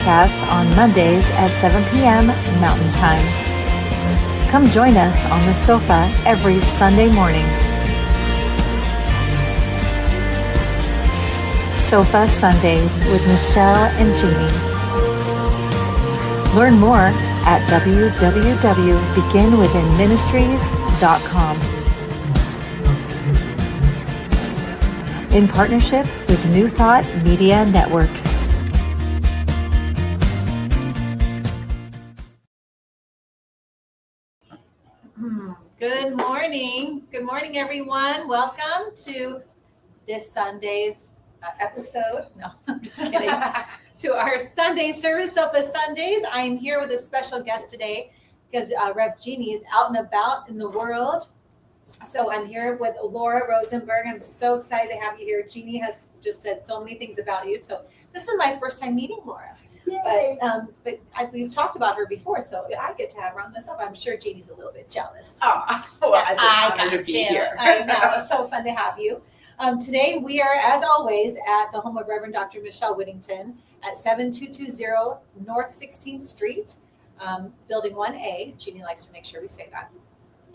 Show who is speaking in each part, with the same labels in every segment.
Speaker 1: Podcasts on Mondays at 7 p.m. Mountain Time. Come join us on the sofa every Sunday morning. Sofa Sundays with Michelle and Jeannie. Learn more at www.beginwithinministries.com. In partnership with New Thought Media Network.
Speaker 2: Good morning. Good morning, everyone. Welcome to this Sunday's episode. No, I'm just kidding. To our Sunday service, Sofa Sundays. I am here with a special guest today because Rev Jeannie is out and about in the world. So I'm here with Lara Rosenberg. I'm so excited to have you here. Jeannie has just said so many things about you. So this is my first time meeting Lara. But we've talked about her before, so yes. I get to have her on this up. I'm sure Jeannie's a little bit jealous.
Speaker 3: Oh, well, I got to be here.
Speaker 2: I know. It's so fun to have you. Today we are, as always, at the home of Reverend Dr. Michelle Whittington at 7220 North 16th Street, Building 1A. Jeannie likes to make sure we say that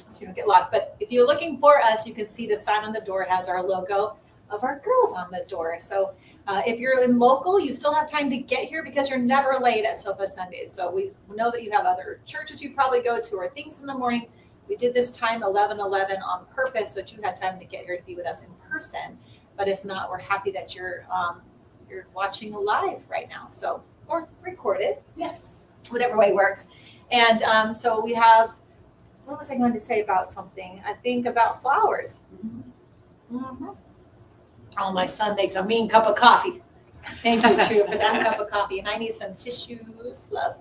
Speaker 2: so you don't get lost. But if you're looking for us, you can see the sign on the door. It has our logo of our girls on the door. So if you're in local, you still have time to get here because you're never late at Sofa Sundays. So we know that you have other churches you probably go to or things in the morning. We did this time 11:11 on purpose so that you had time to get here to be with us in person. But if not, we're happy that you're watching live right now. So, or recorded.
Speaker 3: Yes.
Speaker 2: Whatever way works. And so we have, what was I going to say about something? I think about flowers. Mm-hmm. Oh, my son makes a mean cup of coffee. Thank you, True, for that cup of coffee. And I need some tissues, love.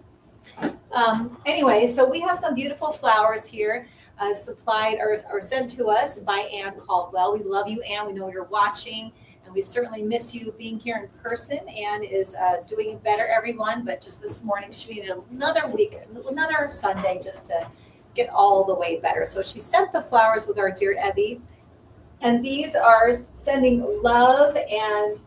Speaker 2: Anyway, so we have some beautiful flowers here supplied or sent to us by Ann Caldwell. We love you, Ann. We know you're watching, and we certainly miss you being here in person. Ann is doing better, everyone, but just this morning she needed another week, another Sunday just to get all the way better. So she sent the flowers with our dear Evie. And these are sending love and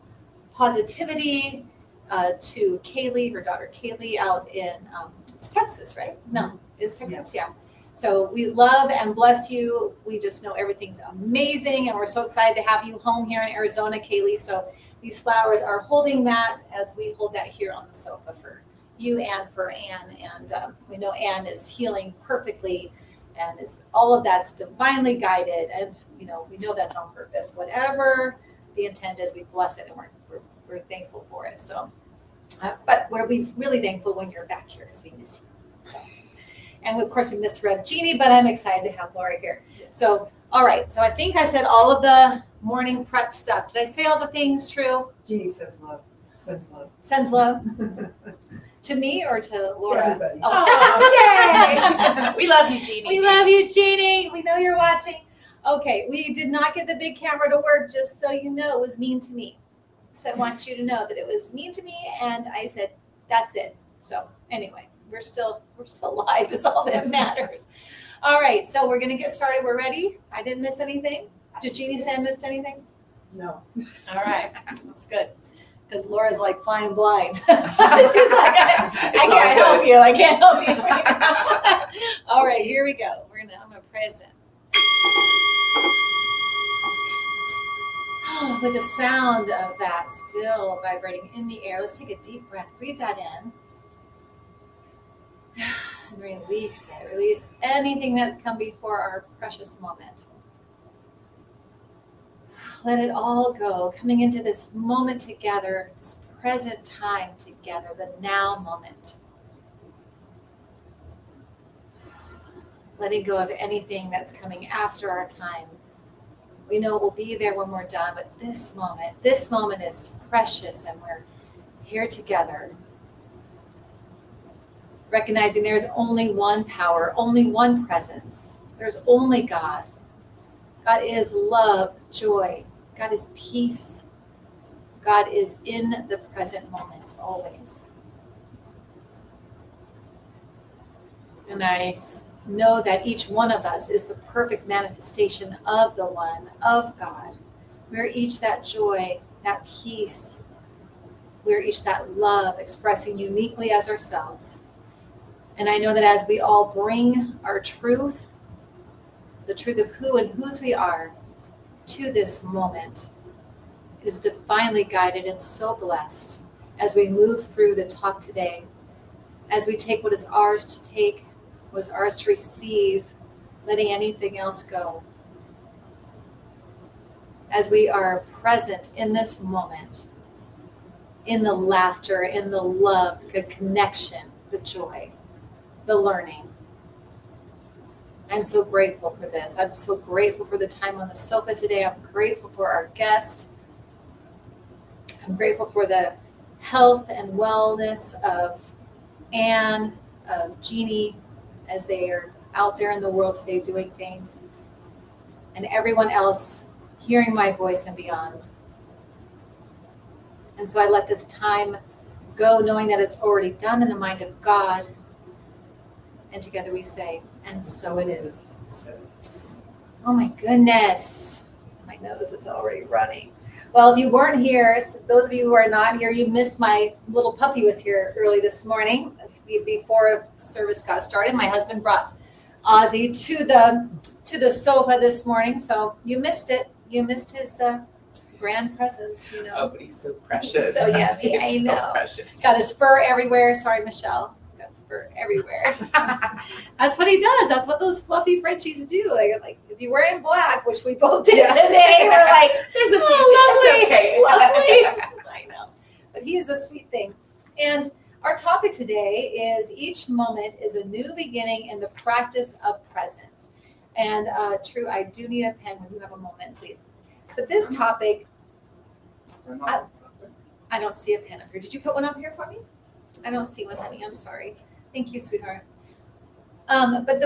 Speaker 2: positivity to Kaylee, her daughter Kaylee, out in it's Texas, right? No, it's Texas, yeah. So we love and bless you. We just know everything's amazing, and we're so excited to have you home here in Arizona, Kaylee. So these flowers are holding that as we hold that here on the sofa for you and for Ann. And we know Ann is healing perfectly. And it's all of that's divinely guided, and we know that's on purpose. Whatever the intent is, we bless it, and we're thankful for it. So, but we're really thankful when you're back here because we miss you. So, and of course we miss Rev Jeannie, but I'm excited to have Lara here. So, all right. So I think I said all of the morning prep stuff. Did I say all the things? True.
Speaker 3: Jeannie says love. Sends love.
Speaker 2: Sends love. To me or to Lara?
Speaker 3: To everybody.
Speaker 2: Oh,
Speaker 3: yay! We love you, Jeannie.
Speaker 2: We love you, Jeannie. We know you're watching. Okay, we did not get the big camera to work, just so you know. It was mean to me. So I want you to know that it was mean to me, and I said, that's it. So anyway, we're still live is all that matters. All right, so we're going to get started. We're ready? I didn't miss anything? Did Jeannie say I missed anything?
Speaker 3: No.
Speaker 2: All right, that's good. Because Laura's like flying blind. She's like, I can't help you. I can't help you right now. All right, here we go. I'm gonna present. Oh, with the sound of that still vibrating in the air. Let's take a deep breath. Breathe that in. And release it. Release anything that's come before our precious moment. Let it all go, coming into this moment together, this present time together, the now moment. Letting go of anything that's coming after our time. We know it will be there when we're done, but this moment is precious, and we're here together. Recognizing there's only one power, only one presence. There's only God. God is love, joy. God is peace. God is in the present moment, always. And I know that each one of us is the perfect manifestation of the one, of God. We're each that joy, that peace. We're each that love expressing uniquely as ourselves. And I know that as we all bring our truth, the truth of who and whose we are, to this moment, it is divinely guided and so blessed as we move through the talk today, as we take what is ours to take, what is ours to receive, letting anything else go. As we are present in this moment, in the laughter, in the love, the connection, the joy, the learning. I'm so grateful for this. I'm so grateful for the time on the sofa today. I'm grateful for our guest. I'm grateful for the health and wellness of Anne, of Jeannie, as they are out there in the world today doing things, and everyone else hearing my voice and beyond. And so I let this time go knowing that it's already done in the mind of God. And together we say, and so it is. Oh my goodness. My nose is already running. Well, if you weren't here, those of you who are not here, you missed my little puppy was here early this morning before service got started. My husband brought Ozzy to the sofa this morning, so you missed it. You missed his grand presence, you know.
Speaker 3: Oh, but he's so precious.
Speaker 2: So yummy, I know.
Speaker 3: So precious.
Speaker 2: Got his fur everywhere. Sorry, Michelle. Got his fur everywhere. That's what he does. That's what those fluffy Frenchies do. Like if you're wearing black, which we both did today, we're like,
Speaker 3: there's a
Speaker 2: oh, lovely,
Speaker 3: okay.
Speaker 2: lovely. I know. But he is a sweet thing. And our topic today is each moment is a new beginning in the practice of presence. And True, I do need a pen when you have a moment, please. But this topic, I don't see a pen up here. Did you put one up here for me? I don't see one, honey. I'm sorry. Thank you, sweetheart. But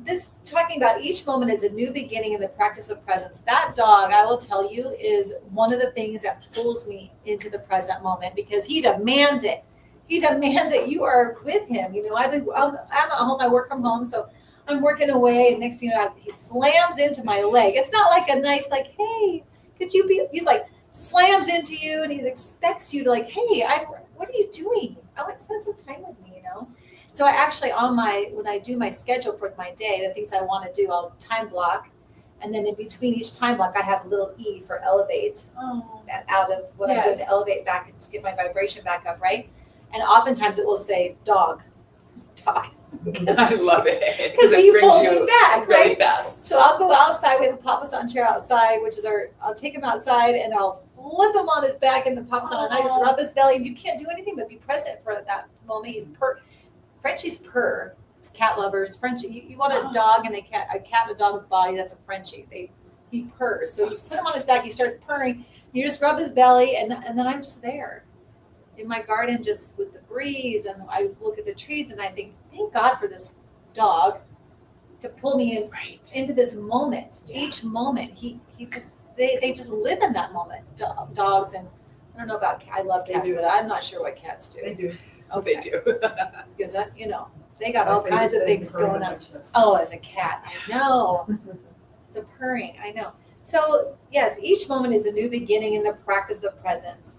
Speaker 2: this talking about each moment is a new beginning in the practice of presence. That dog, I will tell you, is one of the things that pulls me into the present moment because he demands it. He demands it. You are with him. You know, I'm at home. I work from home, so I'm working away. And next thing you know, he slams into my leg. It's not like a nice, like, hey, could you be? He's like slams into you, and he expects you to like, hey, what are you doing? I want to spend some time with me, you know. So I actually when I do my schedule for my day, the things I want to do, I'll time block. And then in between each time block, I have a little E for elevate out of what I'm going to elevate back and to get my vibration back up, right? And oftentimes it will say dog.
Speaker 3: I love it.
Speaker 2: Because he pulls me back,
Speaker 3: really
Speaker 2: right?
Speaker 3: fast.
Speaker 2: So I'll go outside. We have a Papasan chair outside, I'll take him outside and I'll flip him on his back in the Papasan and I just rub his belly. You can't do anything but be present for that moment. He's Frenchies purr. Cat lovers, Frenchie. You want a dog and a cat in a dog's body. That's a Frenchie. He purrs. So you put him on his back. He starts purring. You just rub his belly, and then I'm just there in my garden, just with the breeze. And I look at the trees, and I think, thank God for this dog to pull me in into this moment. Yeah. Each moment, they just live in that moment. Dogs, and I don't know about cats. I love cats, but I'm not sure what cats do.
Speaker 3: They do.
Speaker 2: Okay.
Speaker 3: They do.
Speaker 2: Because they got all kinds of things going on. Oh, as a cat, I know. The purring, I know. So yes, each moment is a new beginning in the practice of presence.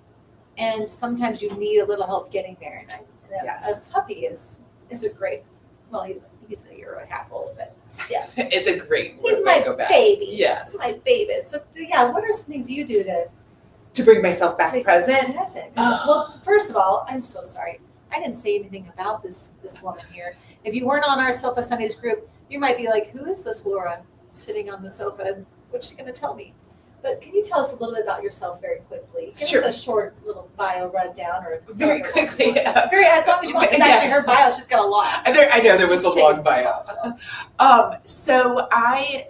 Speaker 2: And sometimes you need a little help getting there. And a puppy is a great, well, he's a year and a half old, but yeah.
Speaker 3: It's a great
Speaker 2: He's my baby.
Speaker 3: Yes.
Speaker 2: He's my baby. So yeah, what are some things you do
Speaker 3: to bring myself back present?
Speaker 2: Well, first of all, I'm so sorry. I didn't say anything about this woman here. If you weren't on our Sofa Sundays group, you might be like, who is this Laura sitting on the sofa? And what's she going to tell me? But can you tell us a little bit about yourself very quickly? Give us a short little bio rundown or
Speaker 3: very quickly. Yeah.
Speaker 2: As long as you want, because actually her bio, she's got a lot.
Speaker 3: I know there was a long bio. So I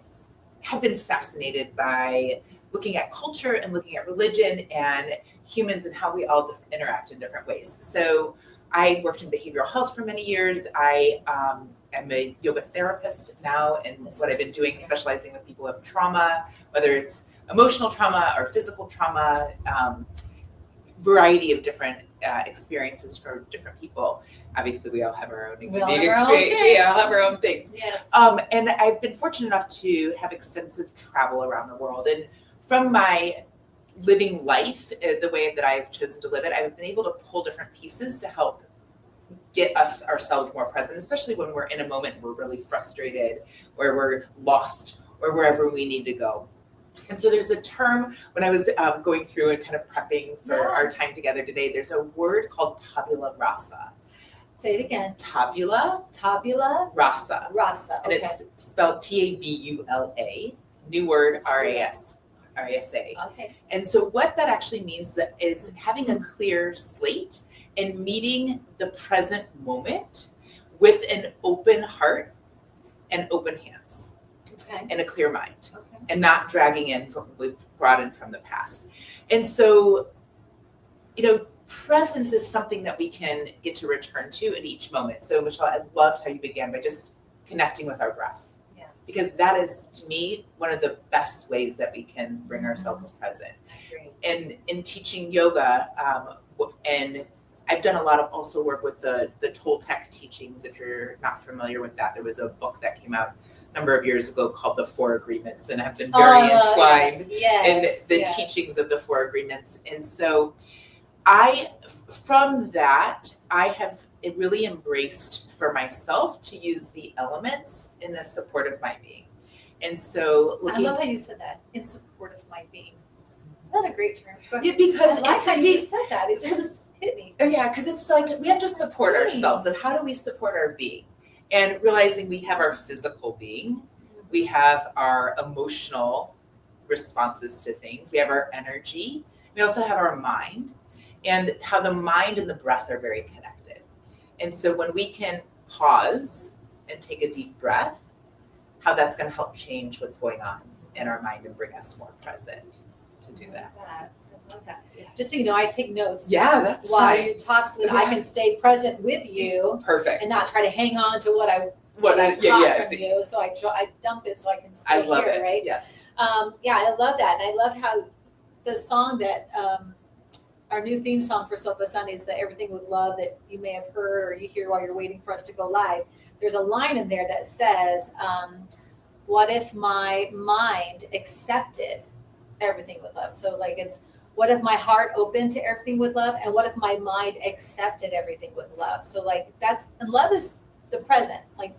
Speaker 3: have been fascinated by looking at culture and looking at religion and humans and how we all interact in different ways. So I worked in behavioral health for many years. I am a yoga therapist now, and what I've been doing, specializing with people who have trauma, whether it's emotional trauma or physical trauma, variety of different experiences for different people. Obviously, we all have our own unique experience. We all have our own things.
Speaker 2: Yes.
Speaker 3: And I've been fortunate enough to have extensive travel around the world. And from my living life the way that I've chosen to live it, I've been able to pull different pieces to help get us ourselves more present, especially when we're in a moment we're really frustrated, where we're lost, or wherever we need to go. And so there's a term when I was going through and kind of prepping for our time together today, there's a word called tabula rasa.
Speaker 2: Say it again.
Speaker 3: Tabula rasa.
Speaker 2: Rasa.
Speaker 3: And
Speaker 2: Okay.
Speaker 3: it's spelled Tabula, new word RASA.
Speaker 2: Okay.
Speaker 3: And so what that actually means is having a clear slate and meeting the present moment with an open heart and open hands
Speaker 2: Okay.
Speaker 3: and a clear mind,
Speaker 2: Okay.
Speaker 3: and not dragging in from what we've brought in from the past. And so, presence is something that we can get to return to at each moment. So Michelle, I loved how you began by just connecting with our breath.
Speaker 2: Yeah.
Speaker 3: Because that is, to me, one of the best ways that we can bring ourselves present.
Speaker 2: I agree.
Speaker 3: And in teaching yoga, and I've done a lot of also work with the Toltec teachings. If you're not familiar with that, there was a book that came out a number of years ago called The Four Agreements, and have been very entwined in the teachings of the Four Agreements. And so from that, I have really embraced for myself to use the elements in the support of my being. And so
Speaker 2: I love how you said that, in support of my being. Isn't that a great term?
Speaker 3: Yeah, because
Speaker 2: I like how you just said that. It just hit me.
Speaker 3: Yeah, because it's like we have to support ourselves. And how do we support our being? And realizing we have our physical being, we have our emotional responses to things, we have our energy, we also have our mind, and how the mind and the breath are very connected. And so when we can pause and take a deep breath, how that's going to help change what's going on in our mind and bring us more present to do that.
Speaker 2: I love that. Just so you know, I take notes.
Speaker 3: Yeah, that's
Speaker 2: while
Speaker 3: fine.
Speaker 2: you talk, so that I can stay present with you.
Speaker 3: Perfect.
Speaker 2: And not try to hang on to what I caught from you. So I dump it so I can still
Speaker 3: I love
Speaker 2: hear
Speaker 3: it.
Speaker 2: Right?
Speaker 3: Yes.
Speaker 2: I love that, and I love how the song that our new theme song for Sofa Sundays, the Everything with Love, that you may have heard or you hear while you're waiting for us to go live. There's a line in there that says, "What if my mind accepted everything with love?" So like it's, what if my heart opened to everything with love, and what if my mind accepted everything with love? So like and love is the present. Like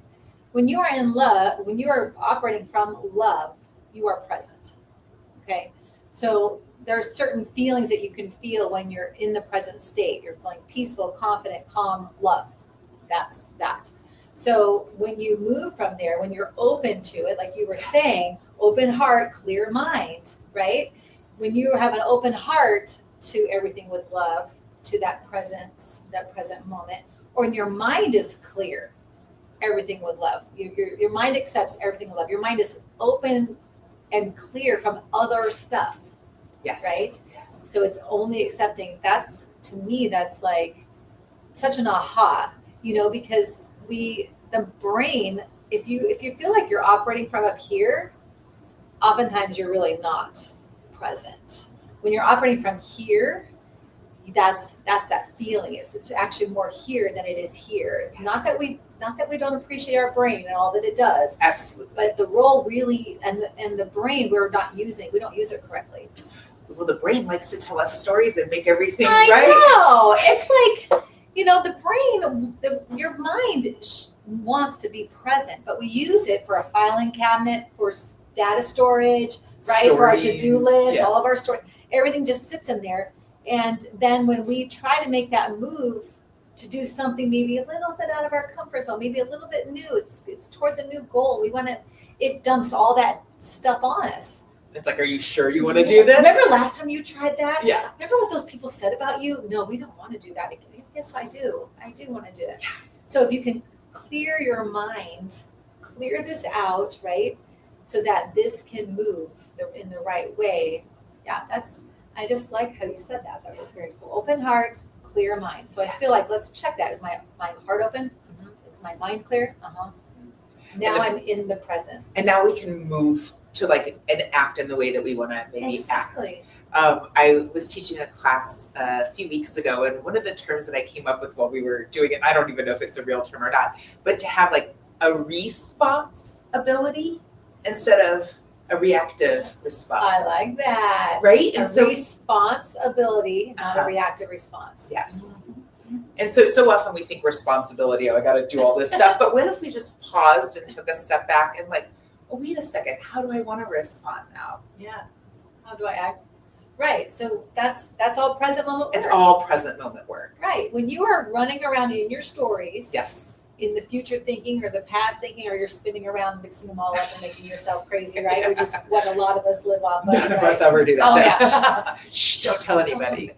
Speaker 2: when you are in love, when you are operating from love, you are present. Okay. So there's certain feelings that you can feel when you're in the present state. You're feeling peaceful, confident, calm, love. That's that. So when you move from there, when you're open to it, like you were saying, open heart, clear mind, right? When you have an open heart to everything with love, to that presence, that present moment, or when your mind is clear, everything with love. Your mind accepts everything with love. Your mind is open and clear from other stuff.
Speaker 3: Yes.
Speaker 2: Right?
Speaker 3: Yes.
Speaker 2: So it's only accepting. That's, to me, that's like such an aha, because the brain, if you feel like you're operating from up here, oftentimes you're really not present. When you're operating from here, that's that feeling. It's actually more here than it is here. Yes. Not that we don't appreciate our brain and all that it does.
Speaker 3: Absolutely.
Speaker 2: But the role really, and the brain, we don't use it correctly.
Speaker 3: Well, the brain likes to tell us stories and make everything
Speaker 2: right.
Speaker 3: I
Speaker 2: know. It's like, the brain, your mind wants to be present, but we use it for a filing cabinet, for data storage, right?
Speaker 3: Stories,
Speaker 2: for our to-do list,
Speaker 3: yeah.
Speaker 2: All of our stories. Everything just sits in there. And then when we try to make that move to do something maybe a little bit out of our comfort zone, maybe a little bit new, it's toward the new goal. It dumps all that stuff on us.
Speaker 3: It's like, are you sure you want to do this?
Speaker 2: Remember last time you tried that?
Speaker 3: Yeah.
Speaker 2: Remember what those people said about you? No, we don't want to do that again. Yes, I do. I do want to do it. Yeah. So if you can clear your mind, clear this out, right? So that this can move in the right way. Yeah, I just like how you said that. That was very cool. Open heart, clear mind. So I feel like, let's check that. Is my heart open? Mm-hmm. Is my mind clear? Uh-huh. Now I'm in the present.
Speaker 3: And now we can move to like an act in the way that we want to maybe act. I was teaching a class a few weeks ago, and one of the terms that I came up with while we were doing it, I don't even know if it's a real term or not, but to have like a response ability instead of a reactive response.
Speaker 2: I like that.
Speaker 3: Right?
Speaker 2: A
Speaker 3: And so,
Speaker 2: responsibility, not a reactive response.
Speaker 3: yes. And so often we think responsibility, oh, I got to do all this stuff. But what if we just paused and took a step back and like, oh, wait a second, how do I want to respond now?
Speaker 2: Yeah. How do I act? Right. So that's all present moment work.
Speaker 3: It's all present moment work.
Speaker 2: Right. When you are running around in your stories,
Speaker 3: Yes.
Speaker 2: in the future thinking or the past thinking, or you're spinning around, mixing them all up and making yourself crazy, right? Which is what a lot of us live off of.
Speaker 3: None of
Speaker 2: right?
Speaker 3: us ever do that.
Speaker 2: Oh, yeah.
Speaker 3: Shh, don't tell anybody.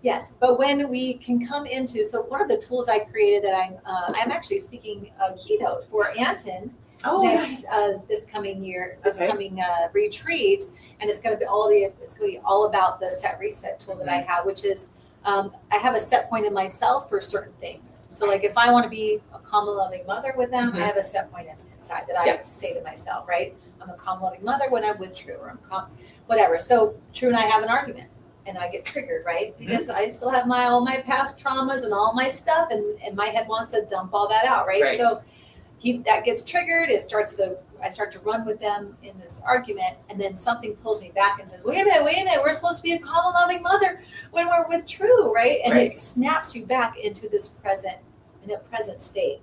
Speaker 2: Yes, but when we can come into, so one of the tools I created that I'm actually speaking a keynote for Anton
Speaker 3: Oh,
Speaker 2: next
Speaker 3: nice.
Speaker 2: This coming year, this
Speaker 3: Okay.
Speaker 2: coming retreat, and it's going to be all about the set reset tool that I have, which is I have a set point in myself for certain things. So like if I want to be a calm and loving mother with them, I have a set point inside that I
Speaker 3: Yes.
Speaker 2: say to myself, right? I'm a calm loving mother when I'm with True, or I'm calm, whatever. So True and I have an argument. And I get triggered, right? Because I still have all my past traumas and all my stuff, and my head wants to dump all that out, right?
Speaker 3: Right.
Speaker 2: So that gets triggered. I start to run with them in this argument, and then something pulls me back and says, wait a minute, we're supposed to be a calm and loving mother when we're with True, right? And
Speaker 3: Right.
Speaker 2: it snaps you back into this present state.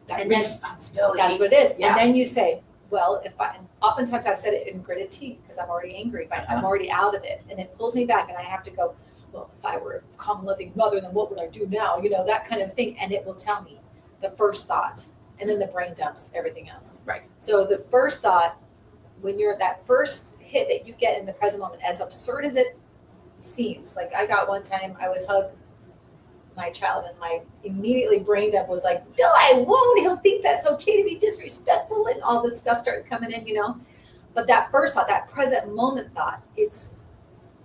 Speaker 3: That
Speaker 2: And then-
Speaker 3: responsibility.
Speaker 2: That's what it is.
Speaker 3: Yeah.
Speaker 2: And then you say, well, and oftentimes I've said it in gritted teeth because I'm already angry, but I'm already out of it. And it pulls me back, and I have to go, well, if I were a calm, loving mother, then what would I do now? That kind of thing. And it will tell me the first thought, and then the brain dumps everything else.
Speaker 3: Right.
Speaker 2: So the first thought, when you're that first hit that you get in the present moment, as absurd as it seems, like I got one time, I would hug my child, and my immediately brain dump was like, no, I won't. He'll think that's okay to be disrespectful, and all this stuff starts coming in, But that first thought, that present moment thought, it's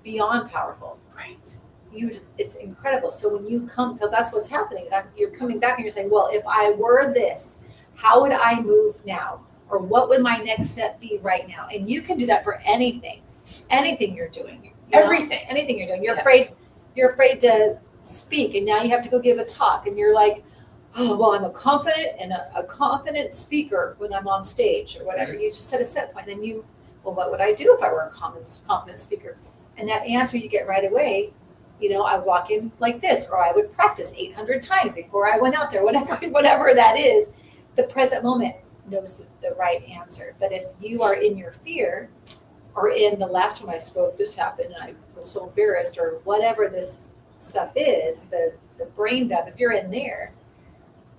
Speaker 2: beyond powerful.
Speaker 3: Right.
Speaker 2: It's incredible. So when you come, so that's what's happening. You're coming back and you're saying, well, if I were this, how would I move now? Or what would my next step be right now? And you can do that for anything you're doing.
Speaker 3: Everything.
Speaker 2: Anything you're doing. You're afraid to speak, and now you have to go give a talk, and you're like, oh, well, I'm a confident speaker when I'm on stage or whatever. You just set a set point, and then what would I do if I were a confident speaker? And that answer you get right away, I walk in like this, or I would practice 800 times before I went out there, whatever that is. The present moment knows the right answer. But if you are in your fear, or in the last time I spoke, this happened and I was so embarrassed, or whatever this stuff is, the brain dump, if you're in there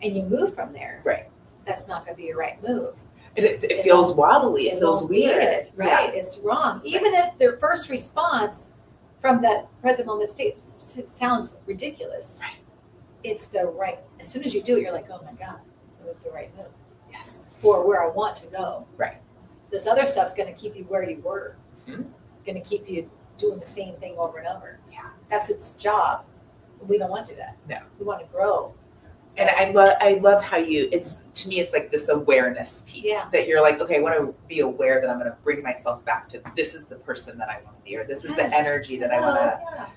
Speaker 2: and you move from there,
Speaker 3: Right.
Speaker 2: that's not going to be your right move.
Speaker 3: It feels wobbly. It feels
Speaker 2: won't be
Speaker 3: weird.
Speaker 2: it, right?
Speaker 3: Yeah.
Speaker 2: It's wrong. Even if their first response from that present moment state sounds ridiculous,
Speaker 3: Right.
Speaker 2: it's the right. As soon as you do it, you're like, oh my God, it was the right move
Speaker 3: Yes.
Speaker 2: for where I want to go.
Speaker 3: Right.
Speaker 2: This other stuff's going to keep you where you were.
Speaker 3: Mhm.
Speaker 2: Going to keep you doing the same thing over and over.
Speaker 3: Yeah.
Speaker 2: That's its job. We don't want to do that.
Speaker 3: No.
Speaker 2: We want to grow.
Speaker 3: And I love how to me, it's like this awareness piece that you're like, okay, I want to be aware that I'm going to bring myself back to, this is the person that I want to be, or this is the energy that I want to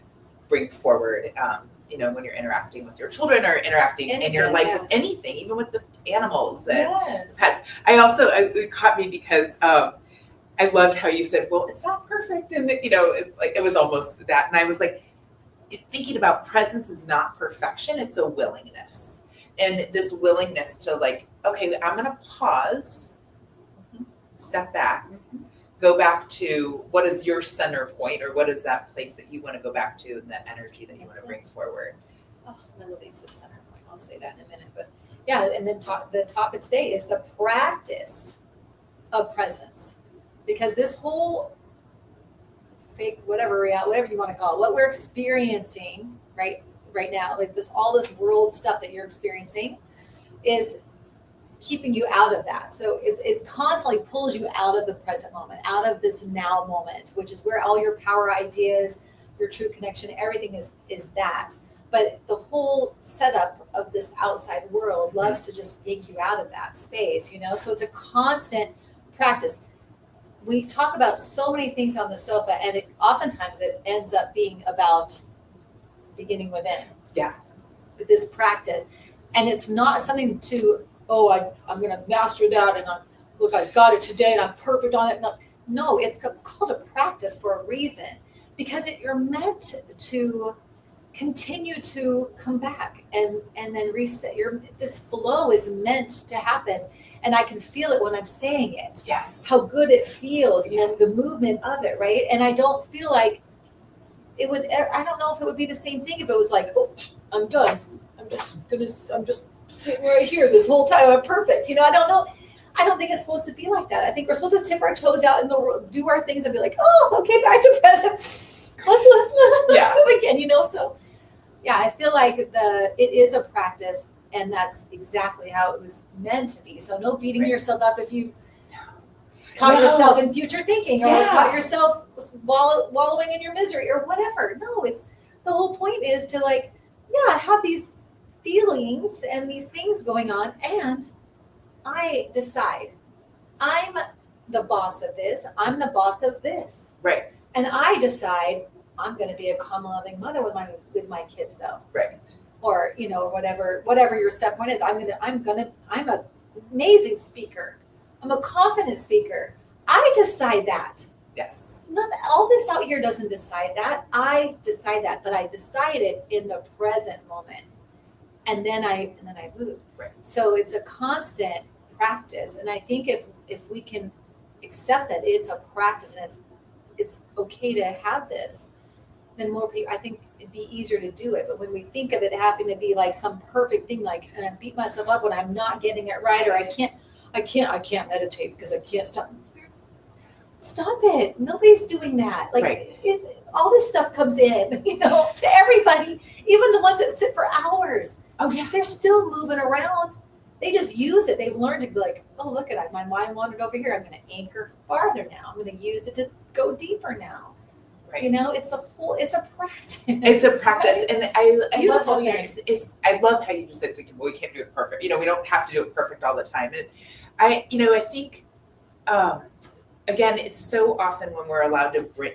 Speaker 3: bring forward. When you're interacting with your children, or interacting in your life with anything, even with the animals and pets. It caught me because I loved how you said, well, it's not perfect. And it's like, it was almost that. And I was like, thinking about presence is not perfection. It's a willingness. And this willingness to like, okay, I'm going to pause, step back, go back to what is your center point, or what is that place that you want to go back to, and that energy that you want to bring forward.
Speaker 2: Oh, I love that you said center point. I'll say that in a minute. But yeah, and then the topic today is the practice of presence. Because this whole fake, whatever you want to call it, what we're experiencing right now, like all this world stuff that you're experiencing, is keeping you out of that. So it constantly pulls you out of the present moment, out of this now moment, which is where all your power ideas, your true connection, everything is that. But the whole setup of this outside world loves to just take you out of that space, So it's a constant practice. We talk about so many things on the sofa, and oftentimes it ends up being about beginning within.
Speaker 3: Yeah.
Speaker 2: This practice. And it's not something to, I'm going to master that, and I got it today, and I'm perfect on it. No, No, it's called a practice for a reason, because you're meant to continue to come back and then reset. This flow is meant to happen, and I can feel it when I'm saying it.
Speaker 3: Yes.
Speaker 2: How good it feels,
Speaker 3: Yeah.
Speaker 2: and the movement of it, right? And I don't feel like it would. I don't know if it would be the same thing if it was like, oh, I'm done. I'm just sitting right here this whole time. I'm perfect. I don't know. I don't think it's supposed to be like that. I think we're supposed to tip our toes out in the world, do our things, and be like, oh, okay, back to present. Let's move again. So. Yeah, I feel like it is a practice, and that's exactly how it was meant to be. So no beating yourself up if you caught yourself in future thinking, or caught yourself wallowing in your misery or whatever. No, it's the whole point is to have these feelings and these things going on, and I decide I'm the boss of this. I'm the boss of this.
Speaker 3: Right.
Speaker 2: And I decide I'm going to be a calm, loving mother with my kids, though.
Speaker 3: Right.
Speaker 2: Or whatever your set point is. I'm an amazing speaker. I'm a confident speaker. I decide that.
Speaker 3: Yes.
Speaker 2: All this out here doesn't decide that. I decide that, but I decide it in the present moment, and then I move.
Speaker 3: Right.
Speaker 2: So it's a constant practice, and I think if we can accept that it's a practice and it's okay to have this, then more people, I think it'd be easier to do it. But when we think of it having to be like some perfect thing, and I beat myself up when I'm not getting it right, or I can't meditate because I can't stop. Stop it. Nobody's doing that. All this stuff comes in, to everybody, even the ones that sit for hours.
Speaker 3: Oh yeah.
Speaker 2: They're still moving around. They just use it. They've learned to be like, oh, look at it. My mind wandered over here. I'm going to anchor farther now. I'm going to use it to go deeper now.
Speaker 3: Right.
Speaker 2: It's a practice.
Speaker 3: It's a practice.
Speaker 2: Right?
Speaker 3: And I love how
Speaker 2: I
Speaker 3: love how you just said, we can't do it perfect. We don't have to do it perfect all the time. And I think, again, it's so often when we're allowed to bring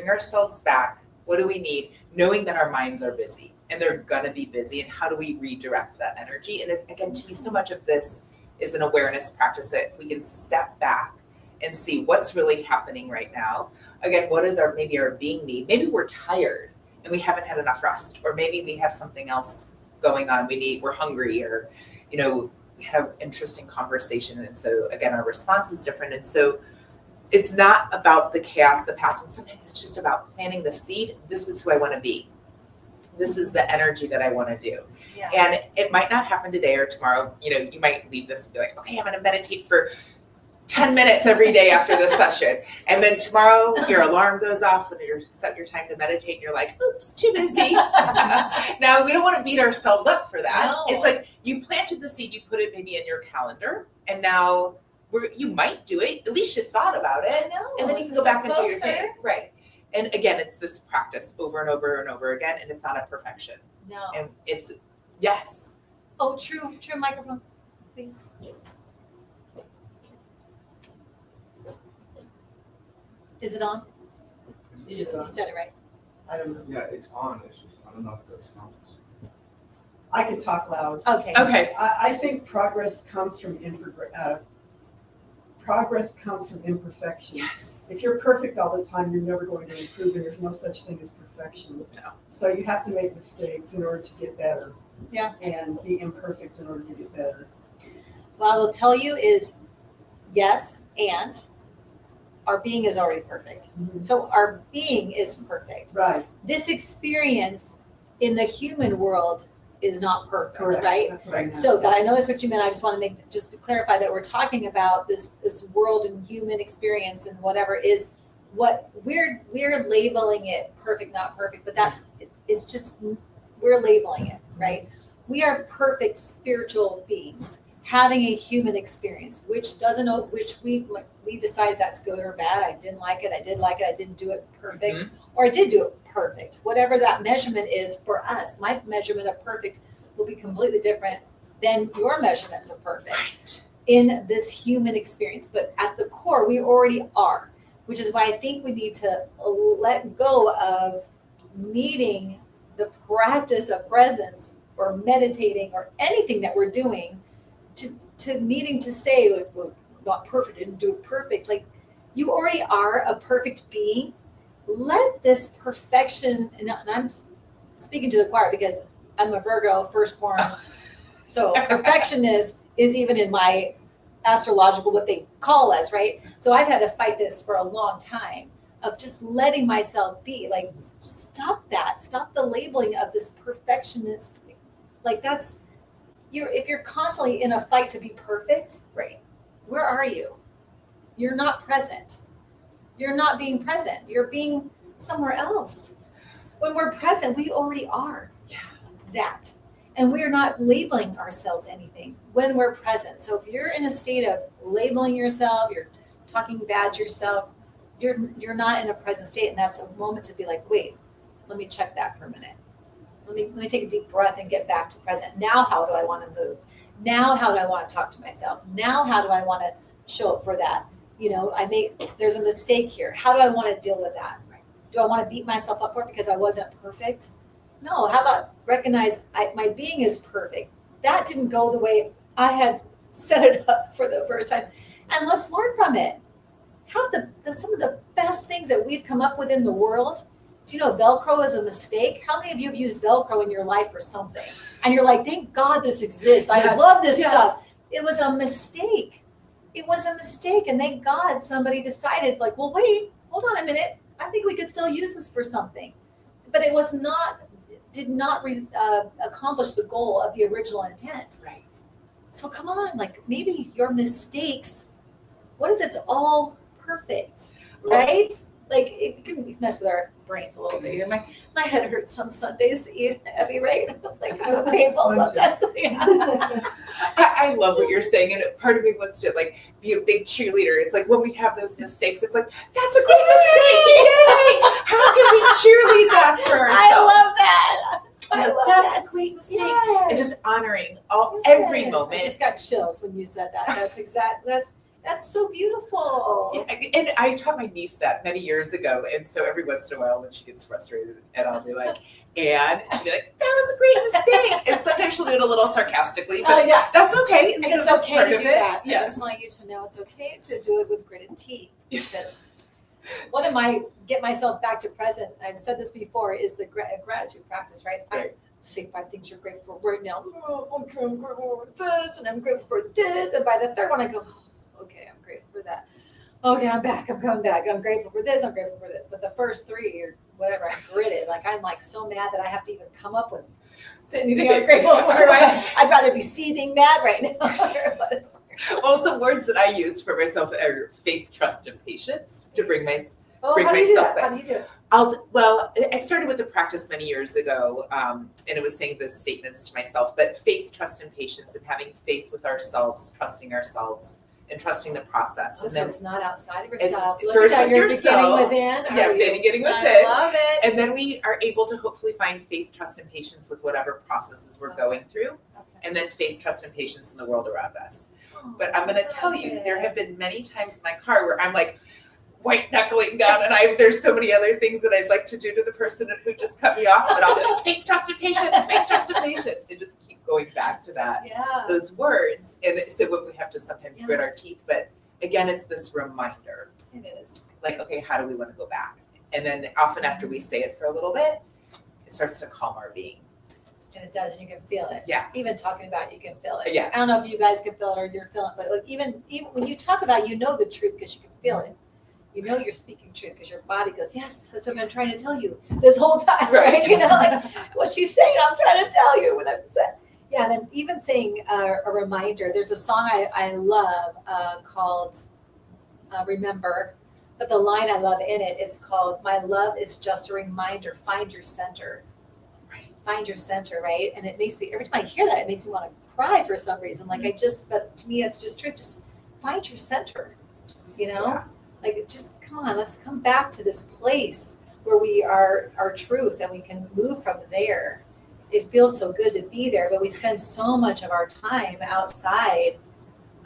Speaker 3: ourselves back. What do we need? Knowing that our minds are busy, and they're going to be busy. And how do we redirect that energy? And again, to me, so much of this is an awareness practice, that if we can step back and see what's really happening right now. Again, what is our being need? Maybe we're tired and we haven't had enough rest, or maybe we have something else going on. We're hungry, or, we had an interesting conversation. And so again, our response is different. And so it's not about the chaos, the past. And sometimes it's just about planting the seed. This is who I want to be. This is the energy that I want to do.
Speaker 2: Yeah.
Speaker 3: And it might not happen today or tomorrow. You might leave this and be like, okay, I'm going to meditate for 10 minutes every day after this session. And then tomorrow your alarm goes off when you set your time to meditate and you're like, oops, too busy. Now, we don't want to beat ourselves up for that.
Speaker 2: No.
Speaker 3: It's like you planted the seed, you put it maybe in your calendar, and now you might do it. At least you thought about it.
Speaker 2: I know.
Speaker 3: And then you can go back into your day. Right. And again, it's this practice over and over and over again, and it's not a perfection.
Speaker 2: No.
Speaker 3: And it's, yes.
Speaker 2: Oh, true microphone, please. Is it on? You said it right.
Speaker 4: I don't know.
Speaker 5: Yeah, it's on. It's just, I don't know if the sound is.
Speaker 4: I can talk loud.
Speaker 2: Okay.
Speaker 3: Okay.
Speaker 4: I think progress comes from imperfection.
Speaker 3: Yes.
Speaker 4: If you're perfect all the time, you're never going to improve, and there's no such thing as perfection.
Speaker 3: No.
Speaker 4: So you have to make mistakes in order to get better.
Speaker 2: Yeah.
Speaker 4: And be imperfect in order to get better.
Speaker 2: What I will tell you is yes, and our being is already perfect.
Speaker 4: Mhm.
Speaker 2: So our being is perfect.
Speaker 4: Right.
Speaker 2: This experience in the human world is not perfect,
Speaker 4: Correct.
Speaker 2: right?
Speaker 4: That's what I meant.
Speaker 2: So I know that's what you meant. I just want to clarify that we're talking about this world and human experience and whatever is what we're labeling it perfect, not perfect, but it's just we're labeling it, right? We are perfect spiritual beings having a human experience, which we decided that's good or bad. I didn't like it. I did like it. I didn't do it perfect, or I did do it perfect. Whatever that measurement is for us, my measurement of perfect will be completely different than your measurements of perfect in this human experience. But at the core, we already are, which is why I think we need to let go of needing the practice of presence or meditating or anything that we're doing to needing to say, like, well, not perfect, didn't do it perfect. Like, You already are a perfect being. Let this perfection, and I'm speaking to the choir because I'm a Virgo, firstborn. So perfectionist is even in my astrological, what they call us, right? So I've had to fight this for a long time of just letting myself be. Like, stop that. Stop the labeling of this perfectionist. Like, that's, if you're constantly in a fight to be perfect,
Speaker 3: Right.
Speaker 2: where are you? You're not present. You're not being present. You're being somewhere else. When we're present, we already are that. And we're not labeling ourselves anything when we're present. So if you're in a state of labeling yourself, you're talking bad to yourself, you're not in a present state. And that's a moment to be like, wait, let me check that for a minute. Let me take a deep breath and get back to present. Now, how do I want to move? Now, how do I want to talk to myself? Now, how do I want to show up for that? There's a mistake here. How do I want to deal with that? Do I want to beat myself up for it because I wasn't perfect? No, how about recognize my being is perfect. That didn't go the way I had set it up for the first time. And let's learn from it. Some of the best things that we've come up with in the world. Do you know Velcro is a mistake? How many of you have used Velcro in your life or something? And you're like, thank God this exists. I love this stuff. It was a mistake. It was a mistake. And thank God somebody decided, like, well, wait, hold on a minute. I think we could still use this for something. But it did not accomplish the goal of the original intent.
Speaker 3: Right.
Speaker 2: So come on, like, maybe your mistakes, what if it's all perfect, right? Like, it can mess with our brains a little bit here. My head hurts some Sundays, even heavy, right? Like, it's so painful sometimes.
Speaker 3: I love what you're saying, and part of me wants to be a big cheerleader. It's like when we have those mistakes, it's like, that's a great mistake! Yay! How can we cheerlead that for ourselves?
Speaker 2: I love that.
Speaker 3: That's a great mistake. Yes. And just honoring every moment.
Speaker 2: I just got chills when you said that. That's so beautiful.
Speaker 3: Yeah, and I taught my niece that many years ago. And so every once in a while when she gets frustrated, and I'll be like, and she'll be like, that was a great mistake. And sometimes she'll do it a little sarcastically, but that's okay.
Speaker 2: And it's okay to do that.
Speaker 3: Yes.
Speaker 2: I just want you to know it's okay to do it with gritted teeth. Because one of my get myself back to present, I've said this before, is the gratitude practice, right?
Speaker 3: Right.
Speaker 2: Say 5 things you're grateful for right now. Oh, I'm grateful for this, and I'm grateful for this. And by the third one, I go, okay, I'm grateful for that. Okay, I'm back. I'm coming back. I'm grateful for this. I'm grateful for this. But the first 3 or whatever, I'm gritted. Like, I'm like so mad that I have to even come up with anything I'm grateful for. I'd rather be seething mad right now.
Speaker 3: Well, some words that I use for myself are faith, trust, and patience to bring myself back.
Speaker 2: How do you do it?
Speaker 3: I started with a practice many years ago, and it was saying those statements to myself, but faith, trust, and patience, and having faith with ourselves, trusting ourselves, and trusting the process.
Speaker 2: Oh,
Speaker 3: and
Speaker 2: so
Speaker 3: then
Speaker 2: it's not outside of yourself. Look
Speaker 3: first
Speaker 2: at that,
Speaker 3: with
Speaker 2: you're
Speaker 3: yourself.
Speaker 2: beginning within.
Speaker 3: Yeah, beginning within.
Speaker 2: I love it.
Speaker 3: And then we are able to hopefully find faith, trust, and patience with whatever processes we're going through.
Speaker 2: Okay.
Speaker 3: And then faith, trust, and patience in the world around us. But I'm going to tell you, there have been many times in my car where I'm like white knuckling down, and there's so many other things that I'd like to do to the person who just cut me off, but I'll be like, faith, trust, and patience, faith, trust, and patience, and just keep going back to that, those words. And so when we have to sometimes grit our teeth, but again, it's this reminder.
Speaker 2: It is.
Speaker 3: Like, okay, how do we want to go back? And then often after we say it for a little bit, it starts to calm our being.
Speaker 2: And it does, and you can feel it.
Speaker 3: Yeah.
Speaker 2: Even talking about it, you can feel it.
Speaker 3: Yeah.
Speaker 2: I don't know if you guys can feel it or you're feeling it, but like even when you talk about it, you know the truth because you can feel it. You know you're speaking truth because your body goes, yes, that's what I've been trying to tell you this whole time, right? You know, like what she's saying, I'm trying to tell you what I'm saying. Yeah, and then even saying a reminder. There's a song I love called Remember, but the line I love in it, it's called, my love is just a reminder, find your center. Find your center, right? And it makes me, every time I hear that, it makes me want to cry for some reason. Like but to me, it's just truth. Just find your center, you know?
Speaker 3: Yeah.
Speaker 2: Like, just come on, let's come back to this place where we are our truth and we can move from there. It feels so good to be there, but we spend so much of our time outside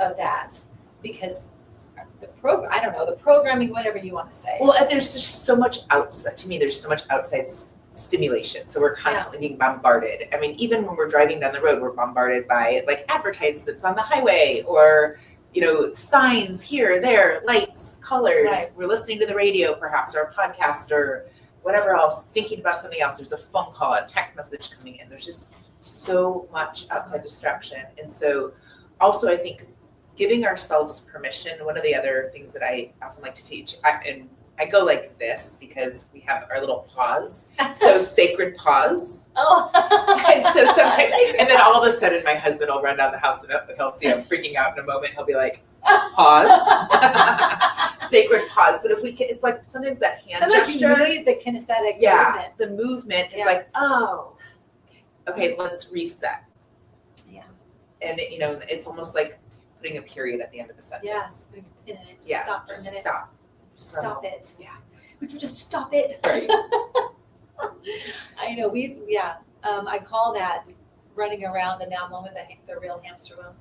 Speaker 2: of that because the programming, whatever you want to say.
Speaker 3: Well, there's just so much outside, to me, there's so much outside stimulation. So we're constantly being bombarded. I mean, even when we're driving down the road, we're bombarded by like advertisements on the highway or, signs here, there, lights, colors.
Speaker 2: Right.
Speaker 3: We're listening to the radio, perhaps, or a podcast, or whatever else, thinking about something else. There's a phone call, a text message coming in. There's just so much outside distraction. And so also, I think giving ourselves permission, one of the other things that I often like to teach, and I go like this because we have our little pause. So sacred pause.
Speaker 2: Oh.
Speaker 3: And so sometimes, and then all of a sudden my husband will run down the house and he'll see I'm freaking out in a moment. He'll be like, pause. Sacred pause. But if we can, it's like sometimes that hand
Speaker 2: Sometimes
Speaker 3: gesture.
Speaker 2: you need the kinesthetic movement.
Speaker 3: The movement is
Speaker 2: Yeah.
Speaker 3: like, oh, okay, let's reset.
Speaker 2: Yeah.
Speaker 3: And it's almost like putting a period at the end of a sentence.
Speaker 2: Yes. Yeah.
Speaker 3: Yeah.
Speaker 2: Stop for a
Speaker 3: Just
Speaker 2: minute.
Speaker 3: stop.
Speaker 2: Stop it.
Speaker 3: Yeah.
Speaker 2: Would you just stop it?
Speaker 3: Right.
Speaker 2: I know. I call that running around the now moment, the real hamster wheel.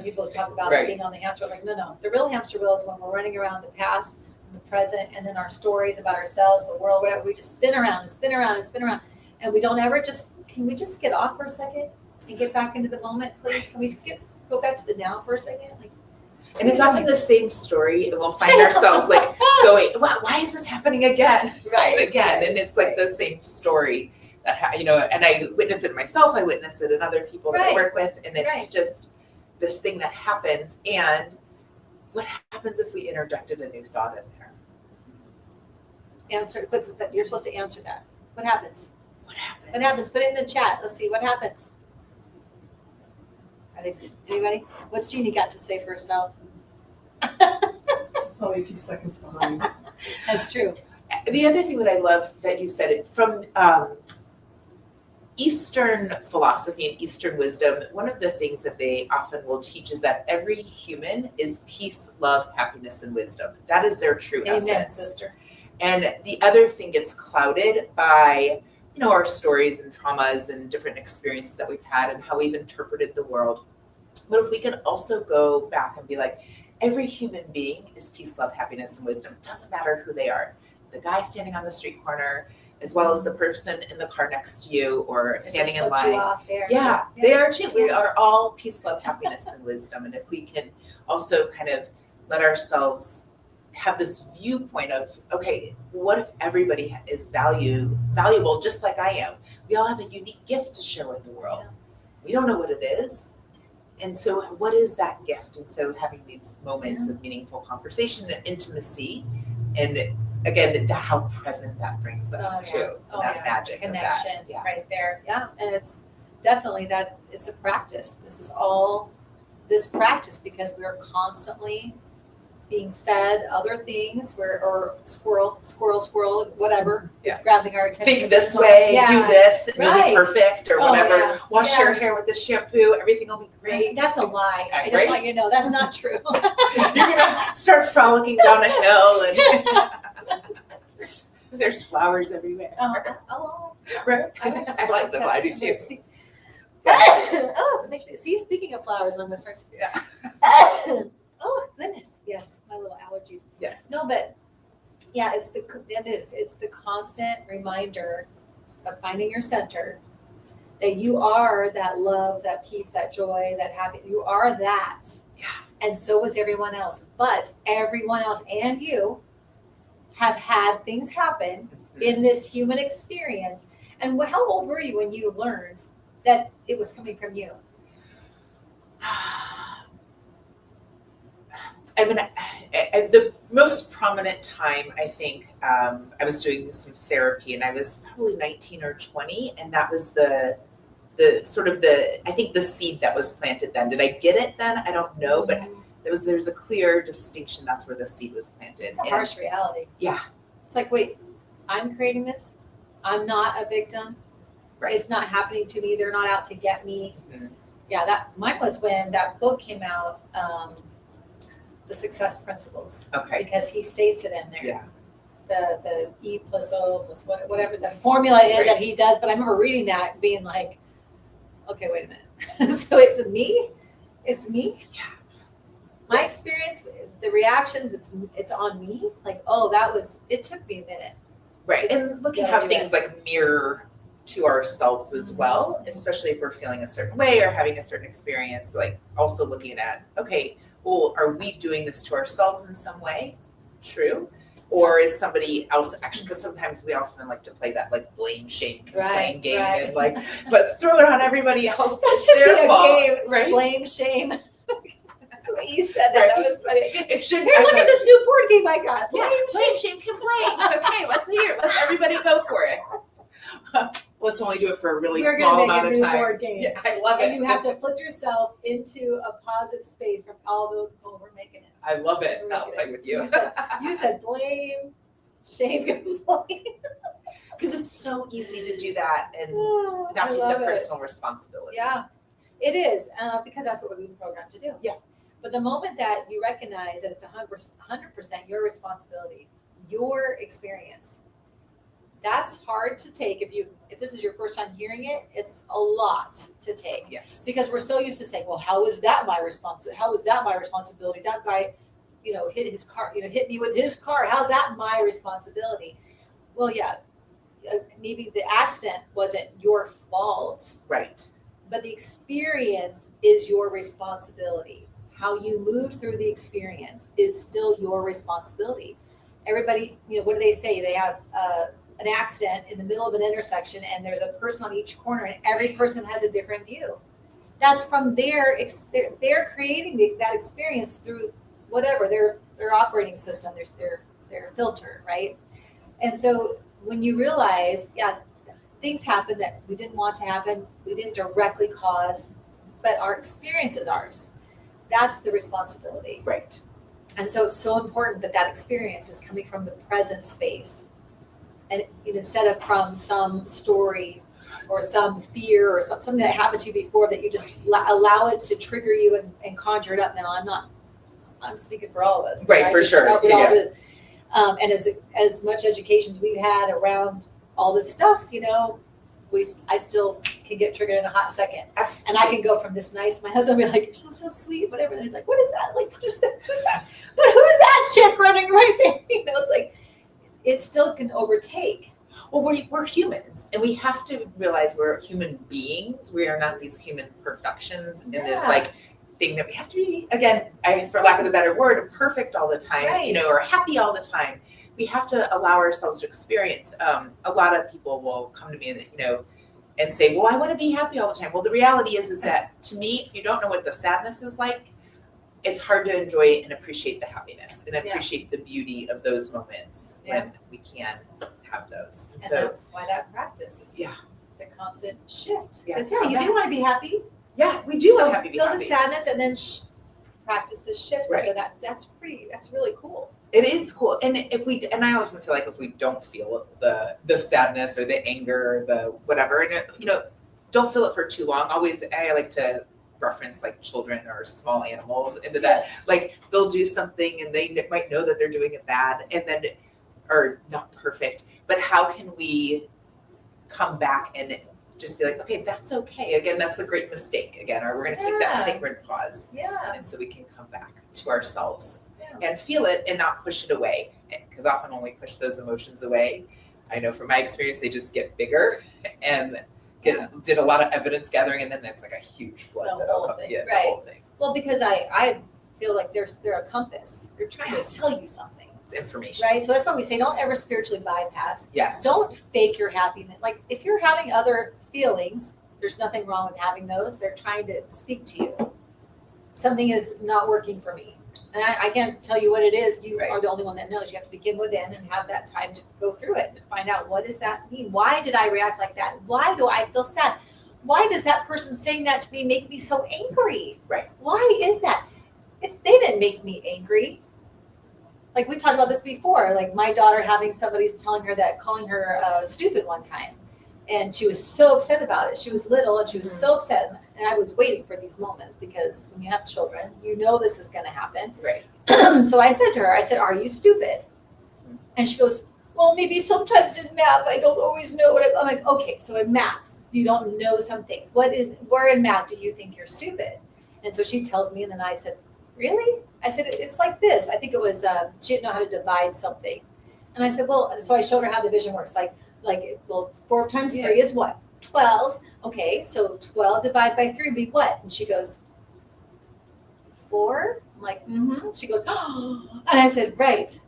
Speaker 2: People talk about
Speaker 3: Right.
Speaker 2: being on the hamster wheel. Like, no. The real hamster wheel is when we're running around the past, the present, and then our stories about ourselves, the world, whatever. We just spin around and spin around and spin around. And we don't ever can we just get off for a second and get back into the moment, please? Can we go back to the now for a second?
Speaker 3: And it's often the same story, and we'll find ourselves like going, why is this happening again?
Speaker 2: Right.
Speaker 3: Again. And it's like the same story that, and I witness it myself, I witness it in other people that I
Speaker 2: Right.
Speaker 3: work with, and it's
Speaker 2: Right.
Speaker 3: just this thing that happens. And what happens if we interjected a new thought in there?
Speaker 2: Answer. You're supposed to answer that. What happens?
Speaker 3: What happens?
Speaker 2: What happens? Put it in the chat. Let's see what happens. Anybody? What's Jeannie got to say for herself?
Speaker 4: It's probably a few seconds behind.
Speaker 2: That's true.
Speaker 3: The other thing that I love that you said from Eastern philosophy and Eastern wisdom, one of the things that they often will teach is that every human is peace, love, happiness, and wisdom. That is their true
Speaker 2: Amen,
Speaker 3: essence.
Speaker 2: sister.
Speaker 3: And the other thing gets clouded by, our stories and traumas and different experiences that we've had and how we've interpreted the world. But if we could also go back and be like, every human being is peace, love, happiness, and wisdom. It doesn't matter who they are. The guy standing on the street corner, as well as the person in the car next to you or standing in line. Yeah, they are too. We are all peace, love, happiness, and wisdom. And if we can also kind of let ourselves have this viewpoint of, okay, what if everybody is valuable just like I am? We all have a unique gift to share with the world. We don't know what it is. And so what is that gift? And so having these moments of meaningful conversation and intimacy, and again, how present that brings us to that magic
Speaker 2: connection
Speaker 3: of that.
Speaker 2: right there. Yeah. And it's definitely that it's a practice. This is all this practice because we're constantly being fed other things or squirrel, whatever is grabbing our attention.
Speaker 3: Think this way, do this, and you'll be perfect or whatever.
Speaker 2: Yeah.
Speaker 3: Wash your hair with this shampoo, everything will be great.
Speaker 2: That's a lie. I just
Speaker 3: Right?
Speaker 2: want you to know that's not true.
Speaker 3: You're gonna start frolicking down a hill and there's flowers everywhere. Right? I like them. I do too.
Speaker 2: Oh, it makes me see. Speaking of flowers, I'm gonna start.
Speaker 3: Yeah.
Speaker 2: Oh goodness, yes, my little allergies.
Speaker 3: Yes.
Speaker 2: No, but yeah, it's the constant reminder of finding your center, that you are that love, that peace, that joy, that happiness. You are that.
Speaker 3: Yeah.
Speaker 2: And so was everyone else. But everyone else and you have had things happen in this human experience. And how old were you when you learned that it was coming from you?
Speaker 3: I mean, the most prominent time, I think, I was doing some therapy, and I was probably 19 or 20, and that was the I think the seed that was planted then. Did I get it then? I don't know, but there's a clear distinction. That's where the seed was planted.
Speaker 2: It's a harsh reality.
Speaker 3: Yeah.
Speaker 2: It's like, wait, I'm creating this. I'm not a victim.
Speaker 3: Right.
Speaker 2: It's not happening to me. They're not out to get me.
Speaker 3: Mm-hmm.
Speaker 2: Yeah, mine was when that book came out, The Success Principles.
Speaker 3: Okay.
Speaker 2: Because he states it in there.
Speaker 3: Yeah.
Speaker 2: The E plus O plus whatever the formula is that he does. But I remember reading that and being like, okay, wait a minute. So it's me? It's me?
Speaker 3: Yeah.
Speaker 2: My experience, the reactions, it's on me. Like, oh, it took me a minute.
Speaker 3: Right. And look at
Speaker 2: Yeah,
Speaker 3: how
Speaker 2: do
Speaker 3: things like mirror to ourselves as well, especially if we're feeling a certain way or having a certain experience, like also looking at, okay, well, are we doing this to ourselves in some way? True. Or is somebody else actually, because sometimes we also like to play that like blame, shame, complain game and like, let's throw it on everybody else.
Speaker 2: That should
Speaker 3: their
Speaker 2: be a
Speaker 3: fault,
Speaker 2: game,
Speaker 3: right?
Speaker 2: blame, shame. That's the way you said that. That was funny.
Speaker 3: It should.
Speaker 2: Here, look at this new board game I got.
Speaker 3: Blame, shame, complain. Okay, let's hear it. Let's everybody go for it. Let's only do it for a really
Speaker 2: We're
Speaker 3: small
Speaker 2: gonna make
Speaker 3: amount
Speaker 2: a
Speaker 3: of
Speaker 2: new
Speaker 3: time.
Speaker 2: board game.
Speaker 3: Yeah, I love
Speaker 2: And
Speaker 3: it.
Speaker 2: you have to flip yourself into a positive space from all the, oh, we're making it.
Speaker 3: I love it.
Speaker 2: We're
Speaker 3: I'll
Speaker 2: making
Speaker 3: play
Speaker 2: it.
Speaker 3: with you.
Speaker 2: You said blame, shame, complain.
Speaker 3: Because it's so easy to do that and
Speaker 2: Oh,
Speaker 3: not
Speaker 2: I
Speaker 3: take
Speaker 2: love
Speaker 3: the
Speaker 2: it.
Speaker 3: personal responsibility.
Speaker 2: Yeah, it is, because that's what we've been programmed to do.
Speaker 3: Yeah.
Speaker 2: But the moment that you recognize that it's 100% your responsibility, your experience, that's hard to take. If this is your first time hearing it, it's a lot to take.
Speaker 3: Yes.
Speaker 2: Because we're so used to saying, well, how is that my responsibility? How is that my responsibility? That guy, hit his car, hit me with his car. How's that my responsibility? Well, yeah, maybe the accident wasn't your fault,
Speaker 3: Right.
Speaker 2: but the experience is your responsibility. How you move through the experience is still your responsibility. Everybody, what do they say? They have an accident in the middle of an intersection and there's a person on each corner and every person has a different view. That's from they're creating that experience through whatever their operating system, their filter, right? And so when you realize, things happen that we didn't want to happen, we didn't directly cause, but our experience is ours. That's the responsibility.
Speaker 3: Right.
Speaker 2: And so it's so important that experience is coming from the present space. And instead of from some story or some fear or something that happened to you before that you just allow it to trigger you and conjure it up. Now, I'm speaking for all of us.
Speaker 3: Right, for sure.
Speaker 2: We all do. And as much education as we've had around all this stuff, I still can get triggered in a hot second.
Speaker 3: Absolutely.
Speaker 2: And I can go from this nice, my husband will be like, you're so sweet, whatever. And he's like, what is that? Like, what is that? Who's that? But who's that chick running right there? It's like, it still can overtake.
Speaker 3: Well, we're humans and we have to realize we're human beings. We are not these human perfections in this like thing that we have to be, again, for lack of a better word, perfect all the time,
Speaker 2: Right.
Speaker 3: Or happy all the time. We have to allow ourselves to experience. A lot of people will come to me and say, well, I want to be happy all the time. Well, the reality is that to me, if you don't know what the sadness is like, it's hard to enjoy and appreciate the happiness and appreciate the beauty of those moments when we can have those.
Speaker 2: And
Speaker 3: So
Speaker 2: that's why that practice.
Speaker 3: Yeah.
Speaker 2: The constant shift.
Speaker 3: Yeah,
Speaker 2: Because
Speaker 3: come
Speaker 2: you
Speaker 3: back.
Speaker 2: do want to be happy.
Speaker 3: yeah, we do
Speaker 2: So
Speaker 3: want happy to be
Speaker 2: feel
Speaker 3: happy.
Speaker 2: the sadness and then practice the shift.
Speaker 3: Right.
Speaker 2: So that's really cool.
Speaker 3: It is cool. And I often feel like if we don't feel the sadness or the anger or the whatever, and don't feel it for too long. I like to reference like children or small animals into that. Like they'll do something and they might know that they're doing it bad and then, or not perfect, but how can we come back and just be like, okay, that's okay. Again, that's the great mistake again, or we're going to take that sacred pause.
Speaker 2: Yeah.
Speaker 3: And so we can come back to ourselves and feel it and not push it away. Because often when we push those emotions away, I know from my experience, they just get bigger and did a lot of evidence gathering. And then that's like a huge flood.
Speaker 2: The
Speaker 3: that'll
Speaker 2: whole
Speaker 3: come-
Speaker 2: thing,
Speaker 3: yeah,
Speaker 2: right.
Speaker 3: The whole thing.
Speaker 2: Well, because I feel like they're a compass. They're trying
Speaker 3: Yes.
Speaker 2: to tell you something.
Speaker 3: It's information.
Speaker 2: Right? So that's why we say don't ever spiritually bypass.
Speaker 3: Yes.
Speaker 2: Don't fake your happiness. Like if you're having other feelings, there's nothing wrong with having those. They're trying to speak to you. Something is not working for me. And I can't tell you what it is. You
Speaker 3: Right.
Speaker 2: are the only one that knows. You have to begin within and have that time to go through it and find out what does that mean? Why did I react like that? Why do I feel sad? Why does that person saying that to me make me so angry?
Speaker 3: Right.
Speaker 2: Why is that? They didn't make me angry. Like we talked about this before, like my daughter having somebody's calling her stupid one time. And she was so upset about it. She was little and she was so upset. And I was waiting for these moments because when you have children, you know this is going to happen.
Speaker 3: Right.
Speaker 2: So I said to her, are you stupid? And she goes, well, maybe sometimes in math, I don't always know what I'm like, okay, so in math, you don't know some things. Where in math do you think you're stupid? And so she tells me, and then I said, really? I said, it's like this. I think it was, she didn't know how to divide something. And I said, well, so I showed her how division works. Like like, well, 4 times 3 is what? 12. Okay, so 12 divided by 3 would be what? And she goes, 4? I'm like, mm-hmm. She goes, oh. And I said, right.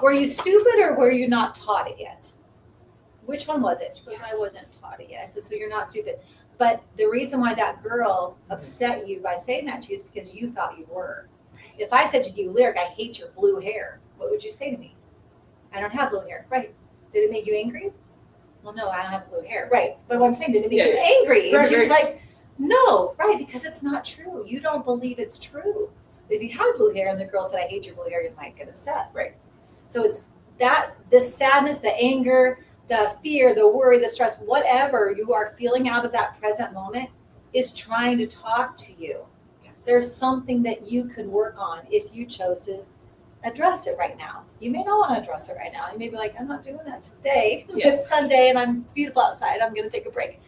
Speaker 2: Were you stupid or were you not taught it yet? Which one was it? She goes, I wasn't taught it yet. I said, so you're not stupid. But the reason why that girl upset you by saying that to you is because you thought you were. If I said to you, Lyric, I hate your blue hair, what would you say to me? I don't have blue hair. Right. Did it make you angry? Well, no, I don't have blue hair. Right. But what I'm saying, did it make you angry? And she was like, no, right, because it's not true. You don't believe it's true. If you had blue hair and the girl said, I hate your blue hair, you might get upset. Right. So it's that, the sadness, the anger, the fear, the worry, the stress, whatever you are feeling out of that present moment is trying to talk to you. Yes. There's something that you could work on if you chose to address it right now. You may not want to address it right now. You may be like, I'm not doing that today. It's Sunday and it's beautiful outside. I'm going to take a break.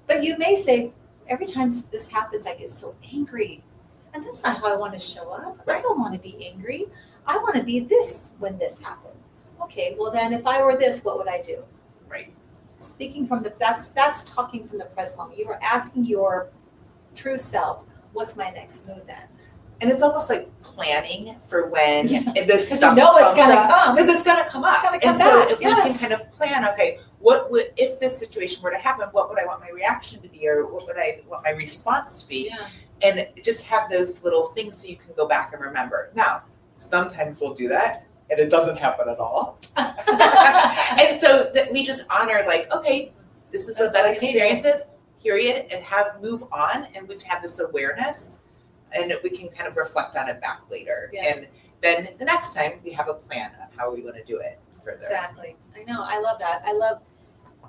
Speaker 2: But you may say, every time this happens, I get so angry. And that's not how I want to show up. I don't want to be angry. I want to be this when this happened. Okay, well then if I were this, what would I do? Right. Speaking from that's talking from the present moment. You are asking your true self, what's my next move then?
Speaker 3: And it's almost like planning for when this
Speaker 2: it's
Speaker 3: stuff
Speaker 2: gonna come.
Speaker 3: Because it's gonna come up.
Speaker 2: It's gonna come
Speaker 3: so
Speaker 2: back.
Speaker 3: if we can kind of plan, okay, what would, if this situation were to happen, what would I want my reaction to be, or what would I want my response to be? Yeah. And just have those little things so you can go back and remember. Now, sometimes we'll do that and it doesn't happen at all. And so that we just honor, like, okay, this is what that experience is, period, and move on. And we've had this awareness and we can kind of reflect on it back later. Yeah. And then the next time we have a plan on how we want to do it further.
Speaker 2: Exactly. I know. I love that. I love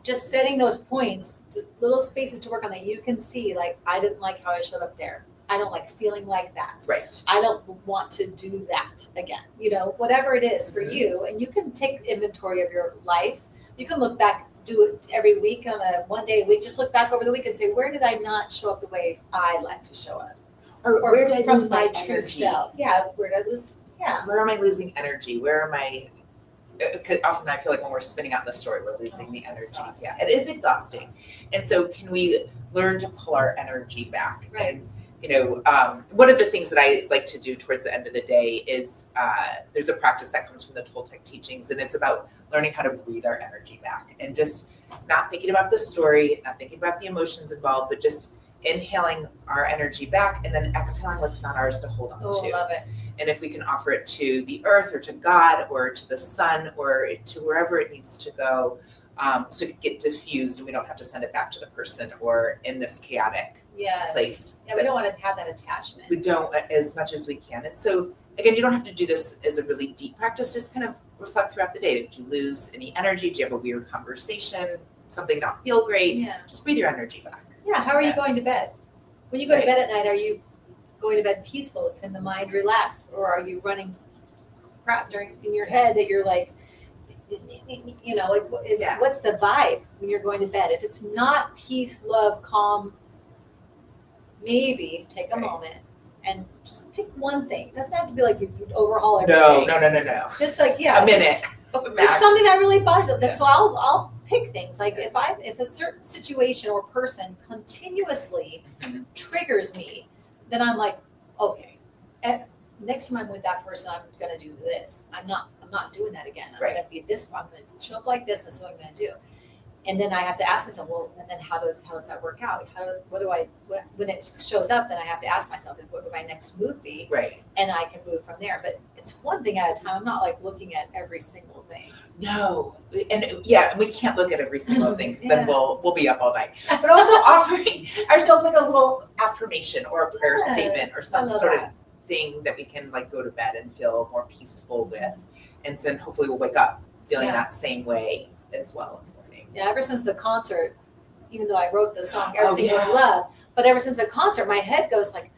Speaker 2: just setting those points, just little spaces to work on that you can see, like, I didn't like how I showed up there. I don't like feeling like that.
Speaker 3: Right.
Speaker 2: I don't want to do that again. You know, whatever it is for you. And you can take inventory of your life. You can look back, do it every week on a 1 day a week. Just look back over the week and say, where did I not show up the way I like to show up?
Speaker 3: Or where did I
Speaker 2: from
Speaker 3: lose
Speaker 2: my
Speaker 3: my
Speaker 2: true
Speaker 3: energy?
Speaker 2: self? Yeah. Where did I lose? Yeah.
Speaker 3: Where am I losing energy? Where am I? Because often I feel like when we're spinning out the story, we're losing the energy.
Speaker 2: Exhausting.
Speaker 3: Yeah, it is exhausting. And so can we learn to pull our energy back?
Speaker 2: Right.
Speaker 3: And, you know, one of the things that I like to do towards the end of the day is there's a practice that comes from the Toltec teachings, and it's about learning how to breathe our energy back and just not thinking about the story, not thinking about the emotions involved, but just inhaling our energy back and then exhaling what's not ours to hold on to.
Speaker 2: Love it.
Speaker 3: And if we can offer it to the earth or to God or to the sun or to wherever it needs to go, so it can get diffused and we don't have to send it back to the person or in this chaotic place.
Speaker 2: Yeah, we don't want to have that attachment.
Speaker 3: We don't, as much as we can. And so, again, you don't have to do this as a really deep practice. Just kind of reflect throughout the day. Did you lose any energy? Do you have a weird conversation? Something not feel great? Yeah. Just breathe your energy back.
Speaker 2: Yeah. How are you going to bed? When you go to bed at night, are you going to bed peaceful? Can the mind relax? Or are you running crap in your head that you're like, you know, like what's the vibe when you're going to bed? If it's not peace, love, calm, maybe take a moment and just pick one thing. It doesn't have to be like you overhaul everything.
Speaker 3: No.
Speaker 2: Just like,
Speaker 3: a minute.
Speaker 2: Just something that really bothers you. So I'll pick things. Like if a certain situation or person continuously triggers me, then I'm like, okay, next time I'm with that person, I'm going to do this. I'm not doing that again. I'm going to be this. I'm going to show up like this. That's what I'm going to do. And then I have to ask myself, well, and then how does that work out? When it shows up, then I have to ask myself, what would my next move be? Right. And I can move from there. But it's one thing at a time. I'm not like looking at every single thing.
Speaker 3: No. And we can't look at every single thing because then we'll be up all night. But also offering ourselves like a little affirmation or a prayer statement or some sort of thing that we can like go to bed and feel more peaceful with. And then hopefully we'll wake up feeling that same way as well in the morning.
Speaker 2: Yeah, ever since the concert, even though I wrote the song Everything I Love, but ever since the concert, my head goes like,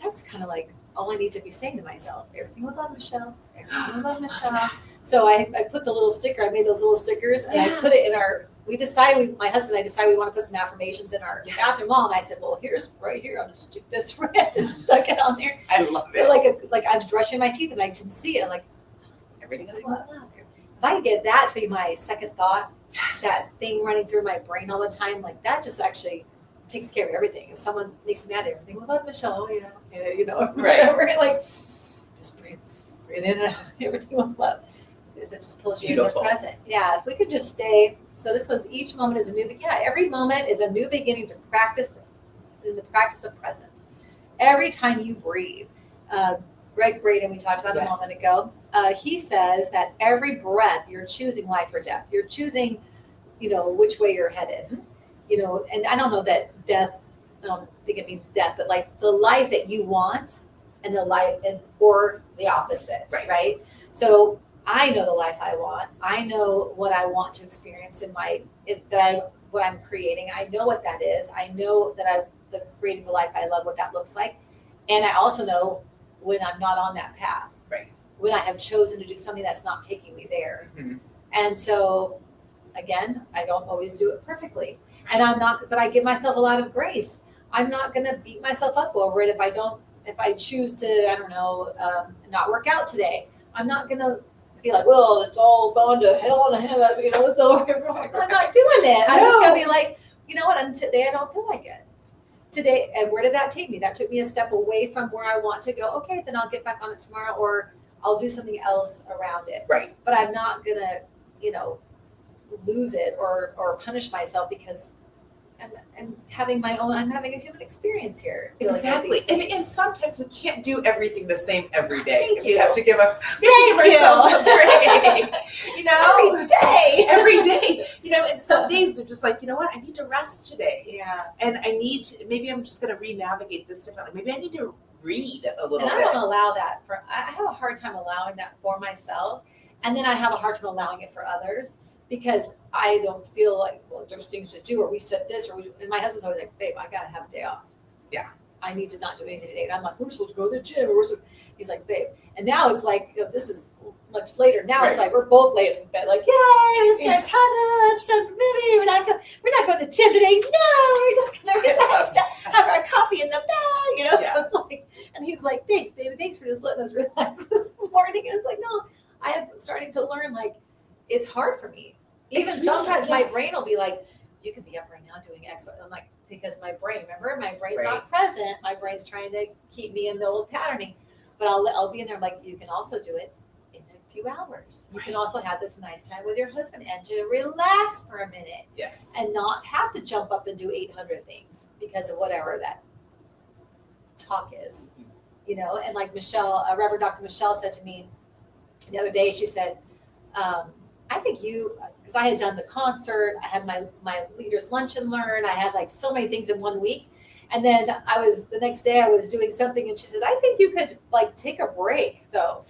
Speaker 2: that's kind of like all I need to be saying to myself. Everything with love, Michelle. Everything with love, Michelle. So I put the little sticker, I made those little stickers, and I put it in my husband and I decided we want to put some affirmations in our bathroom wall, and I said, well, here's right here, I'm going to stick this right. I just stuck it on there.
Speaker 3: I love it.
Speaker 2: So like I'm brushing my teeth and I can see it. I'm like,
Speaker 3: everything is love.
Speaker 2: if I get that to be my second thought,
Speaker 3: Yes.
Speaker 2: that thing running through my brain all the time, like that just actually takes care of everything. If someone makes me mad at everything, well, Michelle, oh yeah, okay, you know,
Speaker 3: Right.
Speaker 2: We're like, just breathe in and out, everything will flow. It just pulls you
Speaker 3: Beautiful.
Speaker 2: into the present. Yeah, if we could just stay. So this was each moment is a new. Yeah, every moment is a new beginning to practice in the practice of presence. Every time you breathe. Greg Braden, we talked about
Speaker 3: Yes.
Speaker 2: a moment ago. He says that every breath you're choosing life or death. You're choosing, which way you're headed. And I don't know that death. I don't think it means death, but like the life that you want, and the life, or the opposite, right? So I know the life I want. I know what I want to experience what I'm creating. I know what that is. I know that creating the life I love, what that looks like, and I also know when I'm not on that path.
Speaker 3: Right.
Speaker 2: When I have chosen to do something that's not taking me there.
Speaker 3: Mm-hmm.
Speaker 2: And so, again, I don't always do it perfectly, and but I give myself a lot of grace. I'm not going to beat myself up over it if I choose to, not work out today. I'm not going to be like, well, it's all gone to hell and heaven, it's over. I'm not doing it. I'm just going to be like, you know what, today I don't feel like it. Today, and where did that take me? That took me a step away from where I want to go. Okay, then I'll get back on it tomorrow, or I'll do something else around it.
Speaker 3: Right.
Speaker 2: But I'm not going to, lose it or punish myself because I'm having a human experience here.
Speaker 3: Exactly. And sometimes we can't do everything the same every day.
Speaker 2: Thank you.
Speaker 3: We have to give ourselves a break. Every day. And some days they're just like, you know what? I need to rest today.
Speaker 2: Yeah.
Speaker 3: And maybe I'm just going to re-navigate this differently. Maybe I need to read a little
Speaker 2: And I
Speaker 3: bit.
Speaker 2: don't allow that I have a hard time allowing that for myself. And then I have a hard time allowing it for others. Because I don't feel like, well, there's things to do, or we said this, and my husband's always like, babe, I gotta have a day off.
Speaker 3: Yeah.
Speaker 2: I need to not do anything today. And I'm like, we're supposed to go to the gym, he's like, babe. And now it's like, this is much later. Now it's like, we're both laying in bed, like, yay, we're just gonna cuddle, let's watch a movie. We're not going to the gym today. No, we're just gonna relax, have our coffee in the bed, So it's like, and he's like, thanks, baby, thanks for just letting us relax this morning. And it's like, no, I am starting to learn, like, it's hard for me. Even
Speaker 3: really
Speaker 2: sometimes
Speaker 3: hard,
Speaker 2: my brain will be like, you could be up right now doing X. I'm like, because my brain's not present. My brain's trying to keep me in the old patterning. But I'll be in there, I'm like, you can also do it in a few hours. You can also have this nice time with your husband and to relax for a minute.
Speaker 3: Yes.
Speaker 2: And not have to jump up and do 800 things because of whatever that talk is. And like Reverend Dr. Michelle said to me the other day, she said, I think because I had done the concert, I had my leaders lunch and learn, I had like so many things in 1 week. And then the next day I was doing something and she says, I think you could like take a break though.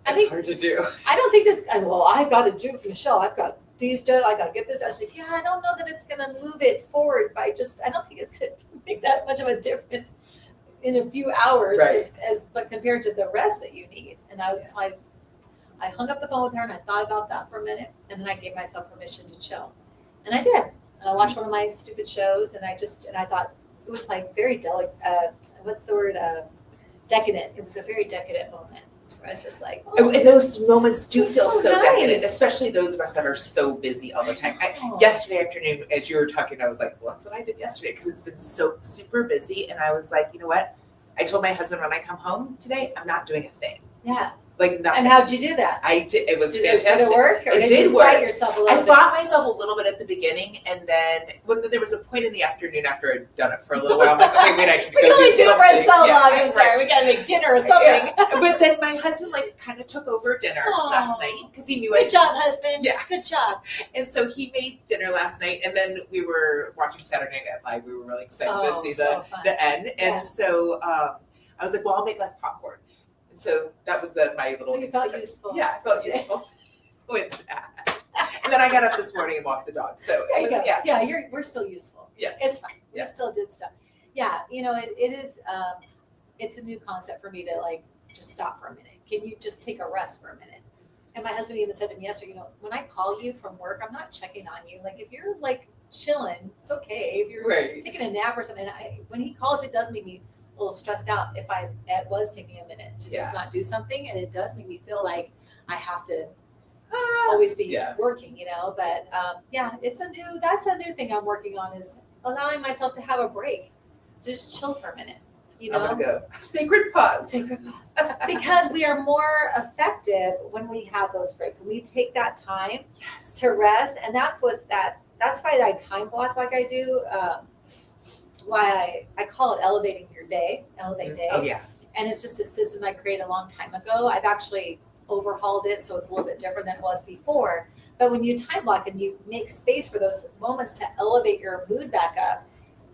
Speaker 3: It's hard to do.
Speaker 2: I don't think I've got to do, Michelle, I've got these done, I got to get this. I was like, yeah, I don't know that it's going to move it forward I don't think it's going to make that much of a difference in a few hours but compared to the rest that you need. And I was like, I hung up the phone with her and I thought about that for a minute, and then I gave myself permission to chill, and I did. And I watched one of my stupid shows, and I thought it was like very delicate. What's the word? Decadent. It was a very decadent moment where I was just like, oh,
Speaker 3: and those moments do feel so
Speaker 2: nice.
Speaker 3: decadent, especially those of us that are so busy all the time. Yesterday afternoon, as you were talking, I was like, well, that's what I did yesterday because it's been so super busy, and I was like, you know what? I told my husband when I come home today, I'm not doing a thing.
Speaker 2: Yeah.
Speaker 3: Like nothing.
Speaker 2: And how'd you do that?
Speaker 3: I did. It was
Speaker 2: did
Speaker 3: fantastic.
Speaker 2: Did it work? Or
Speaker 3: it
Speaker 2: did you
Speaker 3: work.
Speaker 2: fight yourself a little
Speaker 3: I
Speaker 2: bit?
Speaker 3: fought myself a little bit at the beginning, and then when there was a point in the afternoon after I'd done it for a little while, I'm like, okay, wait, I should go
Speaker 2: we can only do it for
Speaker 3: something.
Speaker 2: so long.
Speaker 3: Yeah,
Speaker 2: I'm sorry, we gotta make dinner or something.
Speaker 3: Yeah. But then my husband kind of took over dinner last night because he knew
Speaker 2: Good job, husband.
Speaker 3: Yeah.
Speaker 2: Good job.
Speaker 3: And so he made dinner last night, and then we were watching Saturday Night Live. We were really excited to see the end, and so I was like, well, I'll make us popcorn. So that was my little.
Speaker 2: So you felt useful.
Speaker 3: Yeah, I felt useful with that. And then I got up this morning and walked the dog. So
Speaker 2: we're still useful.
Speaker 3: Yes,
Speaker 2: it's fine.
Speaker 3: Yes.
Speaker 2: We still did stuff. Yeah, it is. It's a new concept for me to like just stop for a minute. Can you just take a rest for a minute? And my husband even said to me yesterday, when I call you from work, I'm not checking on you. Like if you're like chilling, it's okay. If you're taking a nap or something, when he calls, it does make me a little stressed out if I was taking a minute to just not do something, and it does make me feel like I have to always be
Speaker 3: Yeah.
Speaker 2: working, but that's a new thing I'm working on, is allowing myself to have a break, just chill for a minute,
Speaker 3: I'm gonna go sacred pause.
Speaker 2: Sacred pause. Because we are more effective when we have those breaks. We take that time
Speaker 3: Yes.
Speaker 2: to rest, and that's why I time block like I do. Why I call it elevating your day, elevate day.
Speaker 3: Oh yeah.
Speaker 2: And it's just a system I created a long time ago. I've actually overhauled it, so it's a little bit different than it was before. But when you time block and you make space for those moments to elevate your mood back up,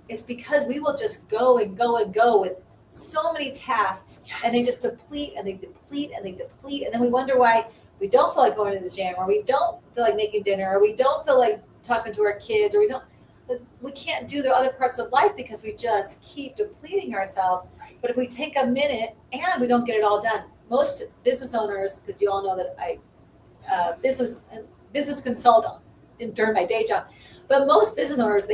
Speaker 2: it's because we will just go and go and go with so many tasks, and they just deplete and they deplete and they deplete, and then we wonder why we don't feel like going to the gym, or we don't feel like making dinner, or we don't feel like talking to our kids, or we can't do the other parts of life because we just keep depleting ourselves. But if we take a minute and we don't get it all done, most business owners, because you all know that I business consult during my day job, but most business owners,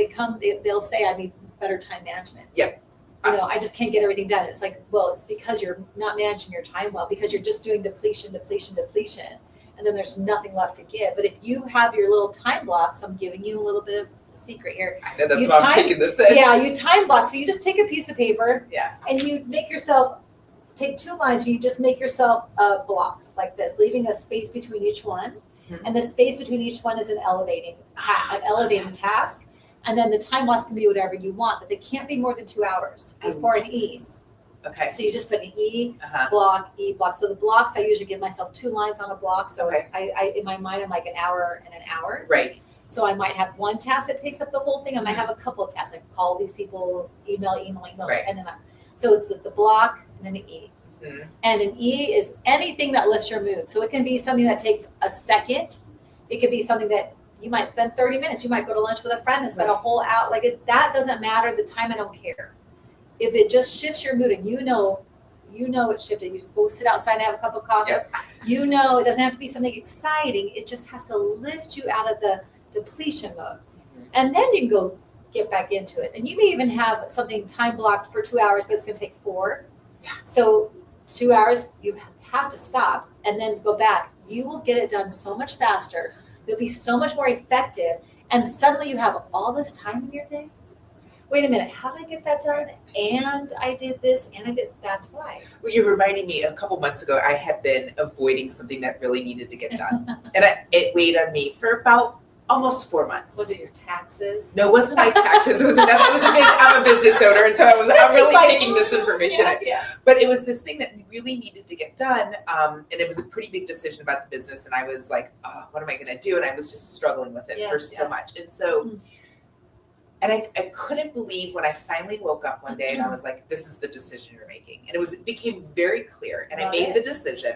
Speaker 2: they'll say, I need better time management.
Speaker 3: Yep.
Speaker 2: I just can't get everything done. It's like, well, it's because you're not managing your time well, because you're just doing depletion, and then there's nothing left to give. But if you have your little time block, so I'm giving you a little bit of a secret here.
Speaker 3: I know that's why I'm taking this in.
Speaker 2: Yeah, you time block. So you just take a piece of paper,
Speaker 3: Yeah.
Speaker 2: and you make yourself take 2 lines, and you just make yourself blocks like this, leaving a space between each one.
Speaker 3: Mm-hmm.
Speaker 2: And the space between each one is an elevating task. And then the time blocks can be whatever you want, but they can't be more than 2 hours before an E.
Speaker 3: Okay.
Speaker 2: So you just put an E
Speaker 3: Uh-huh.
Speaker 2: block, E block. So the blocks, I usually give myself 2 lines on a block. So
Speaker 3: Okay.
Speaker 2: I in my mind, I'm like an hour and an hour.
Speaker 3: Right.
Speaker 2: So I might have one task that takes up the whole thing. I might have a couple of tasks. I can call these people, email,
Speaker 3: Right.
Speaker 2: and then so it's the block and then an E.
Speaker 3: Mm-hmm.
Speaker 2: And an E is anything that lifts your mood. So it can be something that takes a second. It could be something that you might spend 30 minutes. You might go to lunch with a friend and spend a whole hour. That doesn't matter. The time, I don't care. If it just shifts your mood, and you know it's shifted. You go sit outside and have a cup of coffee.
Speaker 3: Yep.
Speaker 2: It doesn't have to be something exciting. It just has to lift you out of the depletion mode.
Speaker 3: Mm-hmm.
Speaker 2: And then you can go get back into it. And you may even have something time blocked for 2 hours, but it's going to take 4.
Speaker 3: Yeah.
Speaker 2: So 2 hours, you have to stop and then go back. You will get it done so much faster. You'll be so much more effective. And suddenly you have all this time in your day. Wait a minute, how did I get that done? And I did this, and I did, that's why.
Speaker 3: Well, you're reminding me, a couple months ago, I had been avoiding something that really needed to get done. And it weighed on me for about almost 4 months.
Speaker 2: Was it your taxes?
Speaker 3: No, it wasn't my taxes. I'm a business owner, and so I'm really taking this information.
Speaker 2: Yeah.
Speaker 3: But it was this thing that really needed to get done, and it was a pretty big decision about the business. And I was like, oh, what am I going to do? And I was just struggling with it for so much. And so, and I couldn't believe when I finally woke up one day and I was like, this is the decision you're making. And it became very clear. And I made the decision,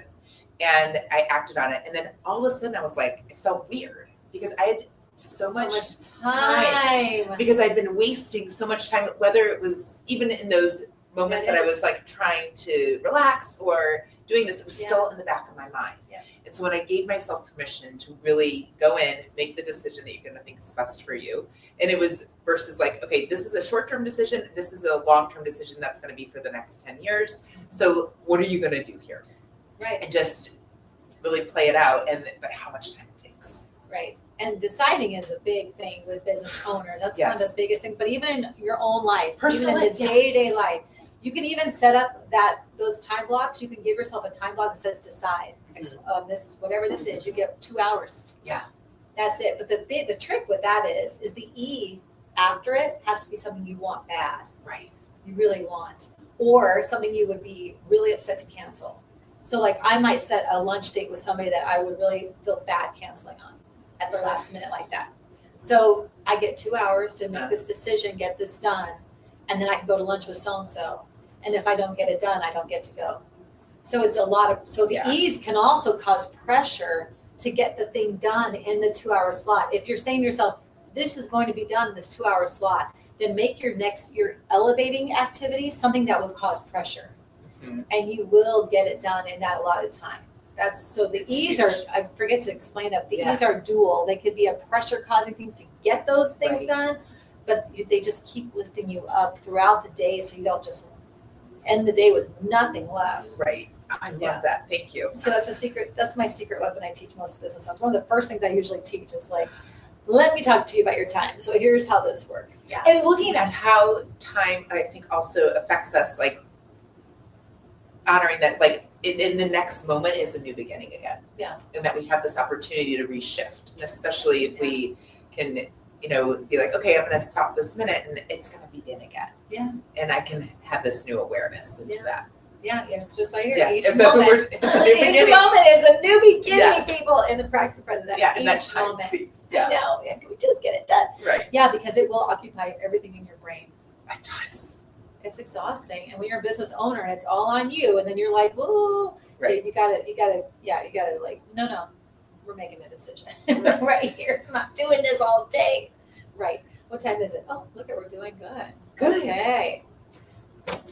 Speaker 3: and I acted on it. And then all of a sudden I was like, it felt weird because I had so much time because I'd been wasting so much time, whether it was even in those moments that I was like trying to relax or doing this, it was still in the back of my mind.
Speaker 2: Yeah.
Speaker 3: And so when I gave myself permission to really go in, make the decision that you're going to think is best for you, and it was versus like, okay, this is a short-term decision, this is a long-term decision that's going to be for the next 10 years. So what are you going to do here?
Speaker 2: Right.
Speaker 3: And just really play it out, but how much time it takes.
Speaker 2: Right. And deciding is a big thing with business owners. That's one of the biggest things. But even in your own life,
Speaker 3: Personal
Speaker 2: even in
Speaker 3: life,
Speaker 2: the day-to-day life, you can even set up those time blocks. You can give yourself a time block that says decide. This, whatever this is, you get 2 hours.
Speaker 3: Yeah.
Speaker 2: That's it. But the trick with that is the E after it has to be something you want bad.
Speaker 3: Right.
Speaker 2: You really want. Or something you would be really upset to cancel. So like I might set a lunch date with somebody that I would really feel bad canceling on at the last minute like that. So I get 2 hours to make this decision, get this done, and then I can go to lunch with so-and-so. And if I don't get it done, I don't get to go. So it's the E's can also cause pressure to get the thing done in the 2 hour slot. If you're saying to yourself, this is going to be done in this 2 hour slot, then make your elevating activity something that will cause pressure. Mm-hmm. And you will get it done in that allotted time. The E's are, I forget to explain that, the E's are dual. They could be a pressure causing things to get those things done, but they just keep lifting you up throughout the day so you don't just end the day with nothing left.
Speaker 3: Right. I love
Speaker 2: Yeah.
Speaker 3: that. Thank you.
Speaker 2: So that's a secret. That's my secret weapon I teach most business owners. One of the first things I usually teach is like, let me talk to you about your time. So here's how this works. Yeah.
Speaker 3: And looking at how time, I think, also affects us, like honoring that, like in the next moment is a new beginning again.
Speaker 2: Yeah.
Speaker 3: And that we have this opportunity to reshift, and especially if we can, be like, okay, I'm going to stop this minute, and it's going to begin again.
Speaker 2: Yeah.
Speaker 3: And I can have this new awareness into that.
Speaker 2: Yeah, it's just right here.
Speaker 3: Yeah,
Speaker 2: Each
Speaker 3: if that's what
Speaker 2: moment,
Speaker 3: it's a new
Speaker 2: each
Speaker 3: beginning.
Speaker 2: moment is a new beginning,
Speaker 3: Yes.
Speaker 2: people, in the practice of present.
Speaker 3: Yeah, and that
Speaker 2: Each
Speaker 3: time
Speaker 2: moment.
Speaker 3: piece.
Speaker 2: I
Speaker 3: Yeah,
Speaker 2: know. Yeah, can we just get it done?
Speaker 3: right.
Speaker 2: Yeah, because it will occupy everything in your brain.
Speaker 3: It does.
Speaker 2: It's exhausting, and when you're a business owner and it's all on you, and then you're like, "Whoa,
Speaker 3: Right.
Speaker 2: you gotta, like, no, we're making a decision
Speaker 3: Right.
Speaker 2: right here. I'm not doing this all day." Right. What time is it? Oh, look at we're doing good.
Speaker 3: Good.
Speaker 2: Okay.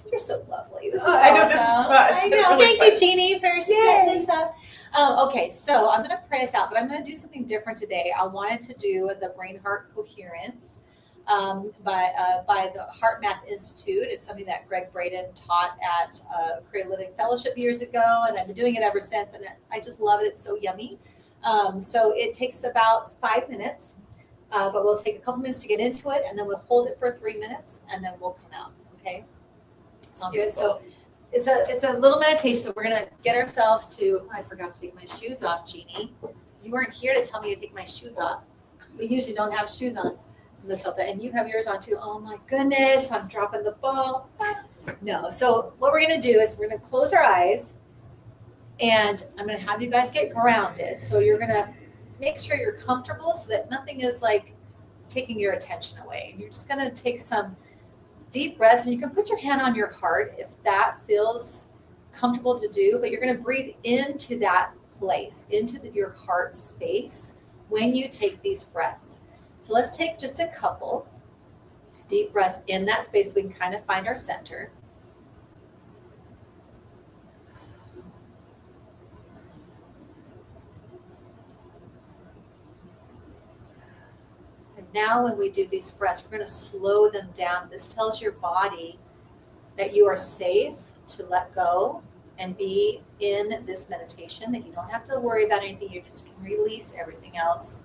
Speaker 2: You're so lovely. This is
Speaker 3: I know,
Speaker 2: awesome.
Speaker 3: this is fun.
Speaker 2: I
Speaker 3: This is
Speaker 2: know.
Speaker 3: really
Speaker 2: Thank you,
Speaker 3: fun.
Speaker 2: Jeannie, for setting this up. Okay, so I'm going to pray us out, but I'm going to do something different today. I wanted to do the Brain Heart Coherence by the Heart Math Institute. It's something that Greg Braden taught at Creative Living Fellowship years ago, and I've been doing it ever since, and I just love it. It's so yummy. So it takes about 5 minutes, but we'll take a couple minutes to get into it, and then we'll hold it for 3 minutes, and then we'll come out. Okay. Sound good? So it's a little meditation. So we're gonna get ourselves to. I forgot to take my shoes off, Jeannie. You weren't here to tell me to take my shoes off. We usually don't have shoes on in the sofa, and you have yours on too. Oh my goodness, I'm dropping the ball. No. So what we're gonna do is we're gonna close our eyes, and I'm gonna have you guys get grounded. So you're gonna make sure you're comfortable so that nothing is like taking your attention away. And you're just gonna take some deep breaths, and you can put your hand on your heart if that feels comfortable to do, but you're going to breathe into that place, into your heart space when you take these breaths. So let's take just a couple deep breaths in that space so we can kind of find our center. And now when we do these breaths, we're going to slow them down. This tells your body that you are safe to let go and be in this meditation, that you don't have to worry about anything. You just can release everything else.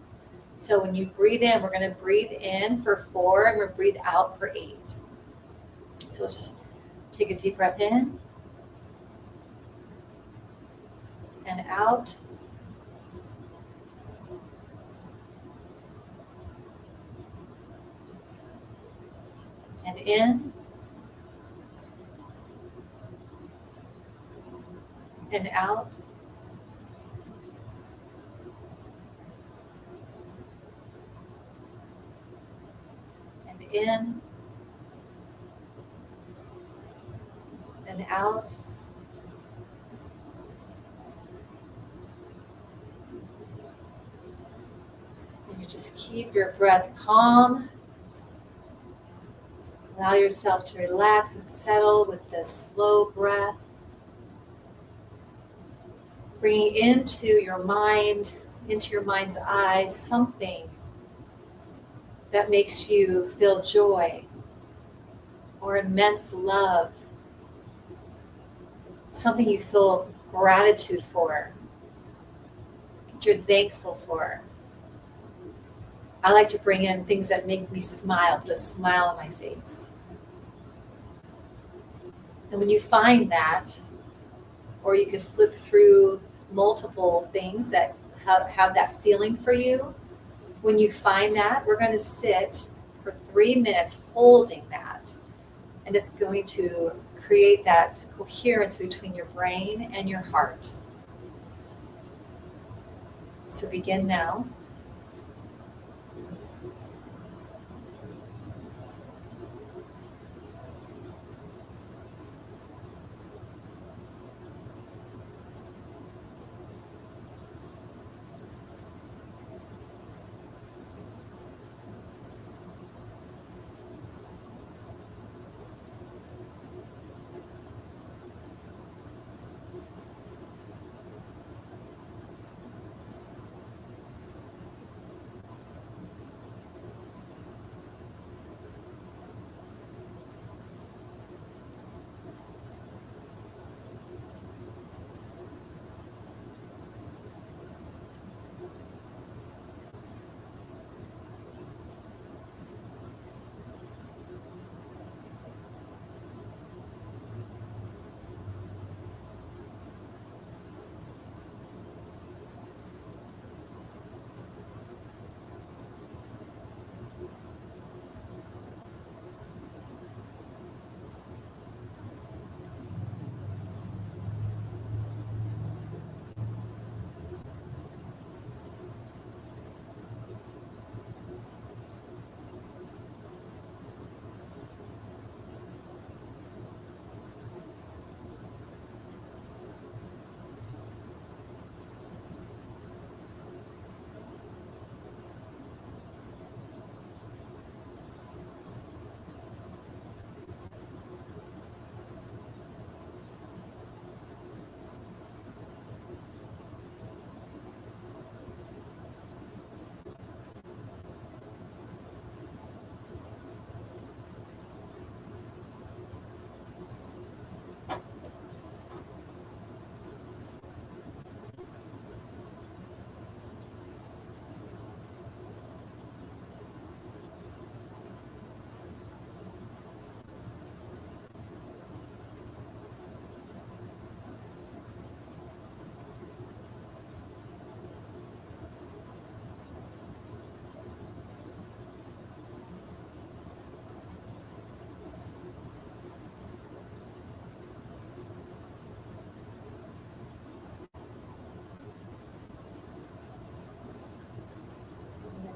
Speaker 2: So when you breathe in, we're going to breathe in for 4 and we'll breathe out for 8. So just take a deep breath in and out. And in and out. And in and out. And you just keep your breath calm. Allow yourself to relax and settle with this slow breath. Bringing into your mind, into your mind's eyes, something that makes you feel joy or immense love, something you feel gratitude for, that you're thankful for. I like to bring in things that make me smile, put a smile on my face. And when you find that, or you could flip through multiple things that have that feeling for you, when you find that, we're going to sit for 3 minutes holding that. And it's going to create that coherence between your brain and your heart. So begin now.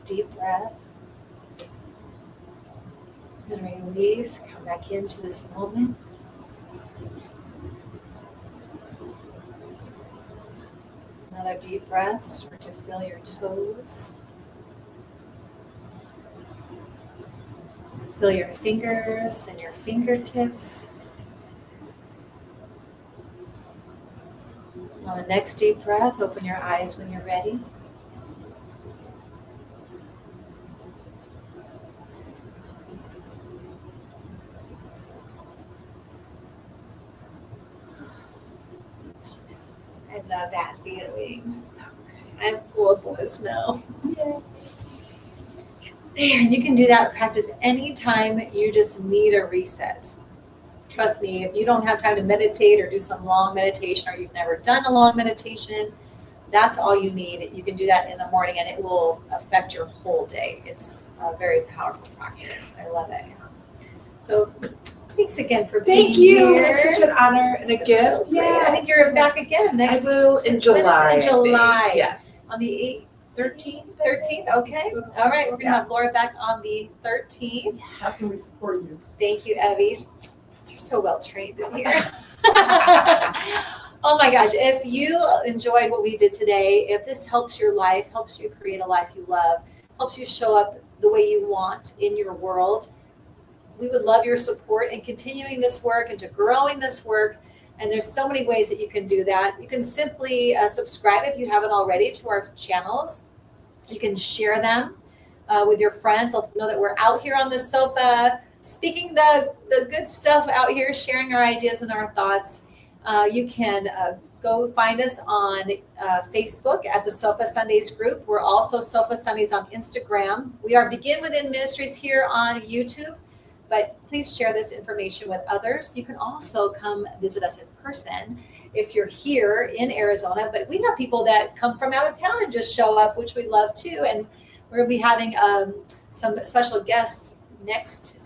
Speaker 2: deep breath. And release. Come back into this moment. Another deep breath. Start to feel your toes. Feel your fingers and your fingertips. On the next deep breath, open your eyes when you're ready. I love that feeling.
Speaker 3: So good.
Speaker 2: I'm full of bliss now. There, you can do that practice anytime you just need a reset. Trust me, if you don't have time to meditate or do some long meditation, or you've never done a long meditation, that's all you need. You can do that in the morning and it will affect your whole day. It's a very powerful practice. I love it. So thanks again for being
Speaker 3: Thank you.
Speaker 2: here.
Speaker 3: It's such an honor and a gift.
Speaker 2: I think you're back again
Speaker 3: I
Speaker 2: next.
Speaker 3: will in July.
Speaker 2: In July.
Speaker 3: Yes.
Speaker 2: On the
Speaker 3: 13th.
Speaker 2: 13th, okay. All right, we're going to have Laura back on the 13th.
Speaker 4: How can we support you?
Speaker 2: Thank you, Evie. They're so well trained in here. Oh my gosh, if you enjoyed what we did today, if this helps your life, helps you create a life you love, helps you show up the way you want in your world, we would love your support in continuing this work and to growing this work. And there's so many ways that you can do that. You can simply subscribe if you haven't already to our channels. You can share them with your friends. Let them know that we're out here on the sofa, speaking the good stuff out here, sharing our ideas and our thoughts. You can go find us on Facebook at the Sofa Sundays group. We're also Sofa Sundays on Instagram. We are Begin Within Ministries here on YouTube. But please share this information with others. You can also come visit us in person if you're here in Arizona. But we have people that come from out of town and just show up, which we love too. And we're going to be having some special guests next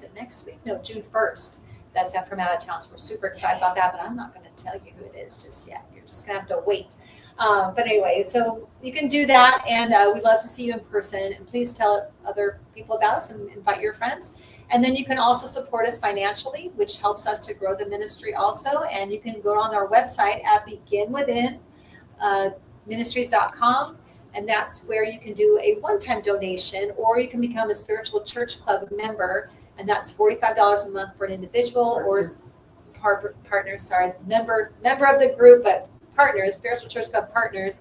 Speaker 2: week? No, June 1st. That's from out of town. So we're super excited about that. But I'm not going to tell you who it is just yet. You're just going to have to wait. But anyway, so you can do that. And we'd love to see you in person. And please tell other people about us and invite your friends. And then you can also support us financially, which helps us to grow the ministry also. And you can go on our website at beginwithinministries.com. And that's where you can do a one-time donation, or you can become a spiritual church club member. And that's $45 a month for an individual or member of the group, but partners, spiritual church club partners.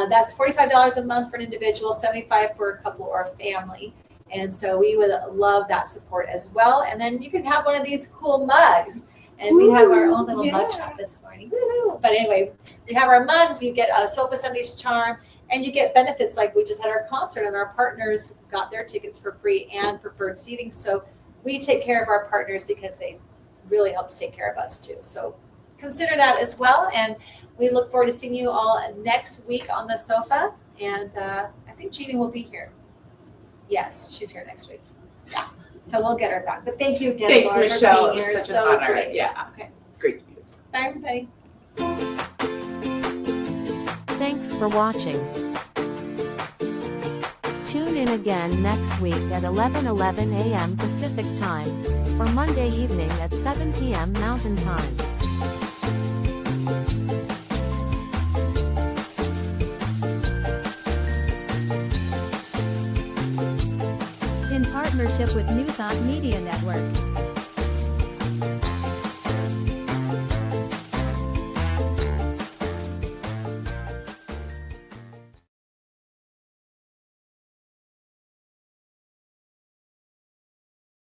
Speaker 2: That's $45 a month for an individual, $75 for a couple or a family. And so we would love that support as well. And then you can have one of these cool mugs. And we have our own little mug shop this morning. Woo-hoo. But anyway, we have our mugs. You get a Sofa Sundays charm, and you get benefits like we just had our concert, and our partners got their tickets for free and preferred seating. So we take care of our partners because they really help to take care of us too. So consider that as well. And we look forward to seeing you all next week on the sofa. And I think Jeannie will be here. Yes, she's here next week. Yeah. So we'll get her back. But thank you again,
Speaker 3: Thanks,
Speaker 2: Laura,
Speaker 3: Michelle.
Speaker 2: for being
Speaker 3: It
Speaker 2: here.
Speaker 3: was such
Speaker 2: So
Speaker 3: an honor.
Speaker 2: great.
Speaker 3: Yeah.
Speaker 2: Okay.
Speaker 3: It's great to be here.
Speaker 2: Bye, everybody.
Speaker 6: Thanks for watching. Tune in again next week at 11:11 a.m. Pacific Time, or Monday evening at 7 p.m. Mountain Time. In partnership with New Thought Media Network.